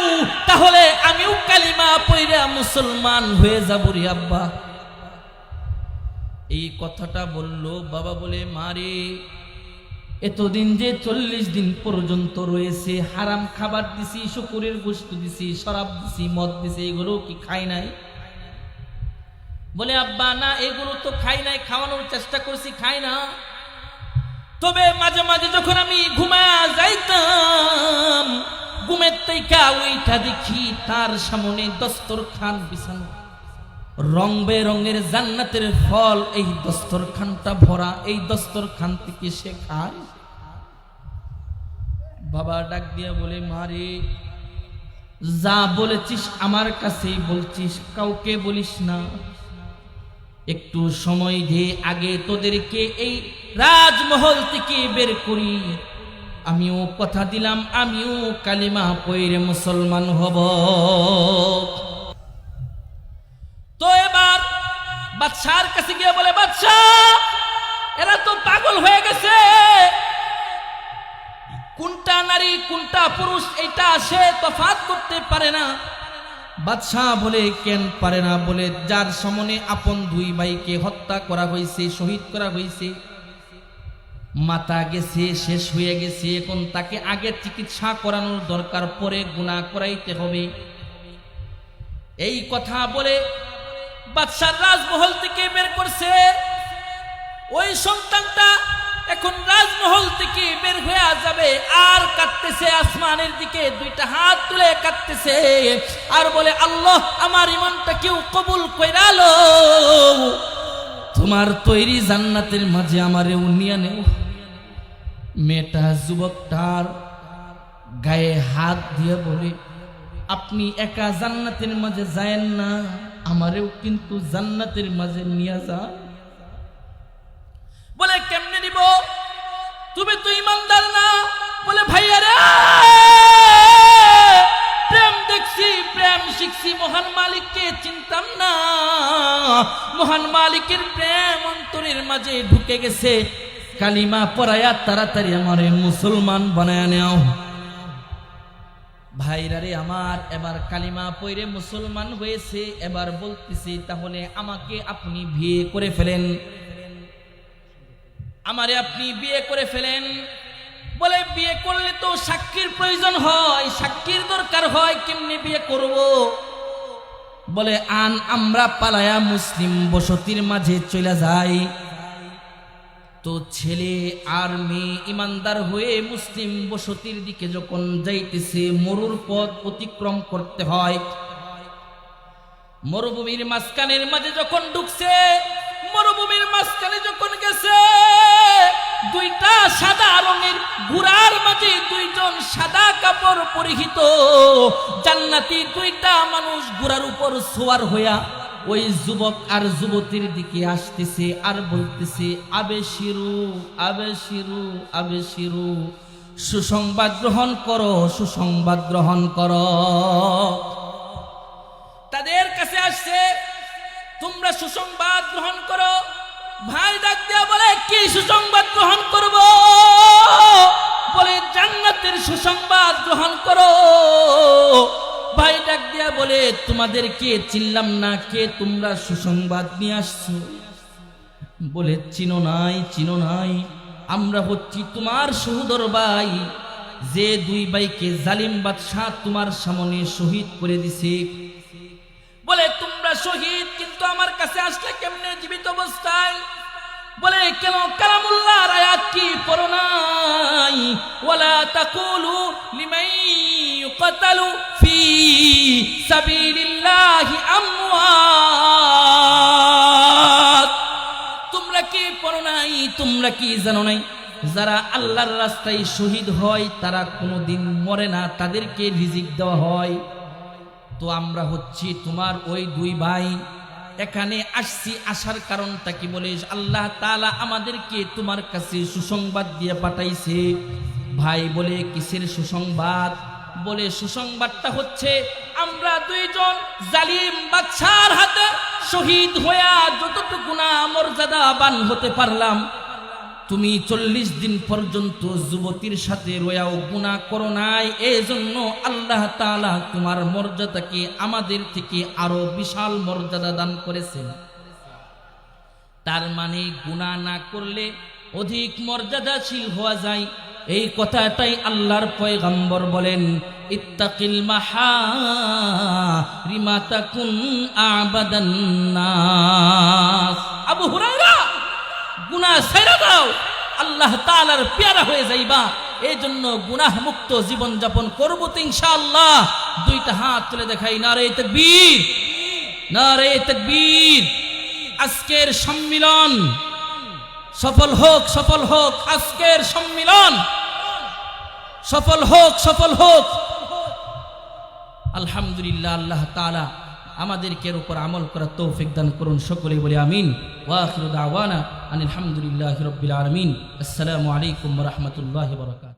তাহলে আমিও কালিমা পড়ে মুসলমান হয়ে যাব রে আব্বা। এই কথাটা বললো বাবা বলে, মারে এতদিন যে 40 দিন পর্যন্ত রয়েছে, হারাম খাবার দিছি, শুকুরের গোশত দিছি, শরাব দিছি, মদ দিছি, এগুলো কি খাই নাই? বলে আব্বা না, এগুলো তো খাই নাই, খাওয়ানোর চেষ্টা করছি, খাই না। তবে মাঝে মাঝে যখন আমি ঘুমায়া যাইতাম, ঘুমের থেকে ওইটা দেখি তার সামনে দস্তরখান বিছানো, রং বেরঙের জান্নাতের ফল, এই দস্তরখানটা ভরা, এই দস্তরখান থেকে সে খায়। বাবা ডাক দিয়া বলে, মারে যা বলেছিস আমার কাছেই বলছিস, কাউকে বলিস না। একটু সময় দে, আগে তোদেরকে এই রাজমহল থেকে বের করি। আমিও কথা দিলাম, আমিও কালিমা পড়ে মুসলমান হব। তো এবার বাদশার কাছে গিয়ে বলে, বাদশাহ এরা তো পাগল হয়ে গেছে, কোনটা নারী কোনটা পুরুষ এইটা সে তফাৎ করতে পারে না। বাদশাহ বলে, কেন পারে না? বলে, যার সামনে আপন দুই ভাইকে হত্যা করা হয়েছে, শহীদ করা হয়েছে, মাথা গেছে, শেষ হয়ে গেছে, এখন তাকে আগে চিকিৎসা করানোর দরকার, পরে গুনাহ করাইতে হবে। এই কথা বলে বাদশার রাজমহল থেকে বের করছে। ওই সন্তানটা এখন রাজমহল থেকে বের হয়ে যাবে, আর কাঁদতেছে আসমানের দিকে, দুইটা হাত তুলে কাঁদতেছে আর বলে, আল্লাহ আমার ইমানটা কেউ কবুল কইরা লো, তোমার তৈরি জান্নাতের মাঝে আমারে উনিয়া নেও। মেয়েটা যুবকটার গায়ে হাত দিয়ে বলে, আপনি একা জান্নাতের মাঝে যায়েন না, আমারেও কিন্তু জান্নাতের মাঝে নিয়ে যান। বলে, কেমনে নিব? তুমি তো ইমানদার না। বলে, ভাইয়া রে, প্রেম দেখছি, প্রেম শিখছি, মহান মালিককে চিনতাম না, মহান মালিকের প্রেম অন্তরের মাঝে ঢুকে গেছে, কালিমা পড়ায়া তাড়াতাড়ি আমারে মুসলমান বানায়া নেও। ভাইরা রে আমার, এবার কালিমা পড়ে মুসলমান হয়েছে, এবার বলতেছি তাহলে আমাকে আপনি বিয়ে করে ফেলেন, আমারে আপনি বিয়ে করে ফেলেন। বলে, বিয়ে করলে তো সাক্ষীর প্রয়োজন হয়, সাক্ষীর দরকার হয়, কেমনে বিয়ে করব? বলে, আমরা পালায়া মুসলিম বসতির মাঝে চলে যাই। তো ছেলে আর মেয়ে ইমানদার হয়ে মুসলিম বসতির দিকে যখন যাইতেছে, মরুর পথ অতিক্রম করতে হয়। মরুভূমির মাঝখানের মাঝে যখন ঢুকছে, মরুভূমির মাঝখানে যখন গেছে, দুইটা সাদা রঙের বাড়ির ঘোড়ার মাঝে দুইজন সাদা কাপড় পরিহিত জান্নাতি দুইটা মানুষ ঘোড়ার উপর সওয়ার হইয়া ওই যুবক আর যুবতীর দিকে আসতেছে আর বলতেছে আবেশিরু আবেশিরু আবেশিরু, সুসংবাদ গ্রহণ করো, সুসংবাদ গ্রহণ করো। তাদের কাছে আসছে, তোমরা সুসংবাদ গ্রহণ করো। ভাই ডাক দিয়া বলে, কি সুসংবাদ গ্রহণ করব? বলে, জান্নাতের সুসংবাদ গ্রহণ করো। ভাই ডাক দিয়া বলে, তোমাদেরকে চিনলাম না, কে তোমরা সুসংবাদ নিয়ে আসছো? বলে, চিনো নাই, চিনো নাই, আমরা হচ্ছি তোমার সহোদর ভাই, যে দুই ভাইকে জালিম বাদশাহ তোমার সামনে শহীদ করে দিছে। বলে, তোমরা শহীদ, কিন্তু আমার কাছে আসলে কেমনে জীবিত অবস্থায়? বলে, কেন কালামুল্লাহর আয়াত কি পড়ো নাই? ওয়ালা তাকুলু লিমান ইউকতালু ফি সাবিলিল্লাহি আমওয়াত। তোমরা কি পড়ো নাই? তোমরা কি জানো নাই? যারা আল্লাহর রাস্তায় শহীদ হয় তারা কোনোদিন মরে না, তাদেরকে রিজিক দেওয়া হয়। তো আমরা হচ্ছি তোমার ওই দুই ভাই, এখানে আসছি, আসার কারণটা কি? বলে, আল্লাহ তাআলা আমাদেরকে তোমার কাছে সুসংবাদ দিয়ে পাঠাইছে। ভাই বলে, কিসের সুসংবাদ? বলে, সুসংবাদটা হচ্ছে আমরা দুইজন জালিম বাদশার হাতে শহীদ হইয়া যতটুকু না মর্যাদাবান হতে পারলাম, তুমি 40 দিন পর্যন্ত যুবতীর সাথে রয়াও গুনাহ করো নাই, এই জন্য আল্লাহ তাআলা তোমার মর্যাদাকে আমাদের থেকে আরো বিশাল মর্যাদা দান করেছেন। তার মানে গুনাহ না করলে অধিক মর্যাদাশীল হওয়া যায়, এই কথাটাই আল্লাহর পয়গম্বর বলেন, ইত্তাকিল মাহারিমা তাকুন আবাদান নাস। আবু হুরায়রা, গুনাহ ছেড়ে দাও, আল্লাহ তাআলার পেয়ারা হয়ে যাইবা। এই জন্য গুনাহ মুক্ত জীবন যাপন করবো তো ইনশাআল্লাহ। দুইটা হাত তুলে দেখাই, নারে তাকবীর, নারে তাকবীর। আজকের সম্মিলন সফল হোক, সফল হোক, আজকের সম্মিলন সফল হোক, সফল হোক। আলহামদুলিল্লাহ, আল্লাহ তাআলা আমাদেরকে এর উপর আমল করার তৌফিক দান করুন। সকলেই বলি আমিন। ওয়া আখিরু দাওয়ানা আনিল হামদুলিল্লাহি রাব্বিল আলামিন। আসসালামু আলাইকুম ওয়া রাহমাতুল্লাহি ওয়া বারাকাতুহু।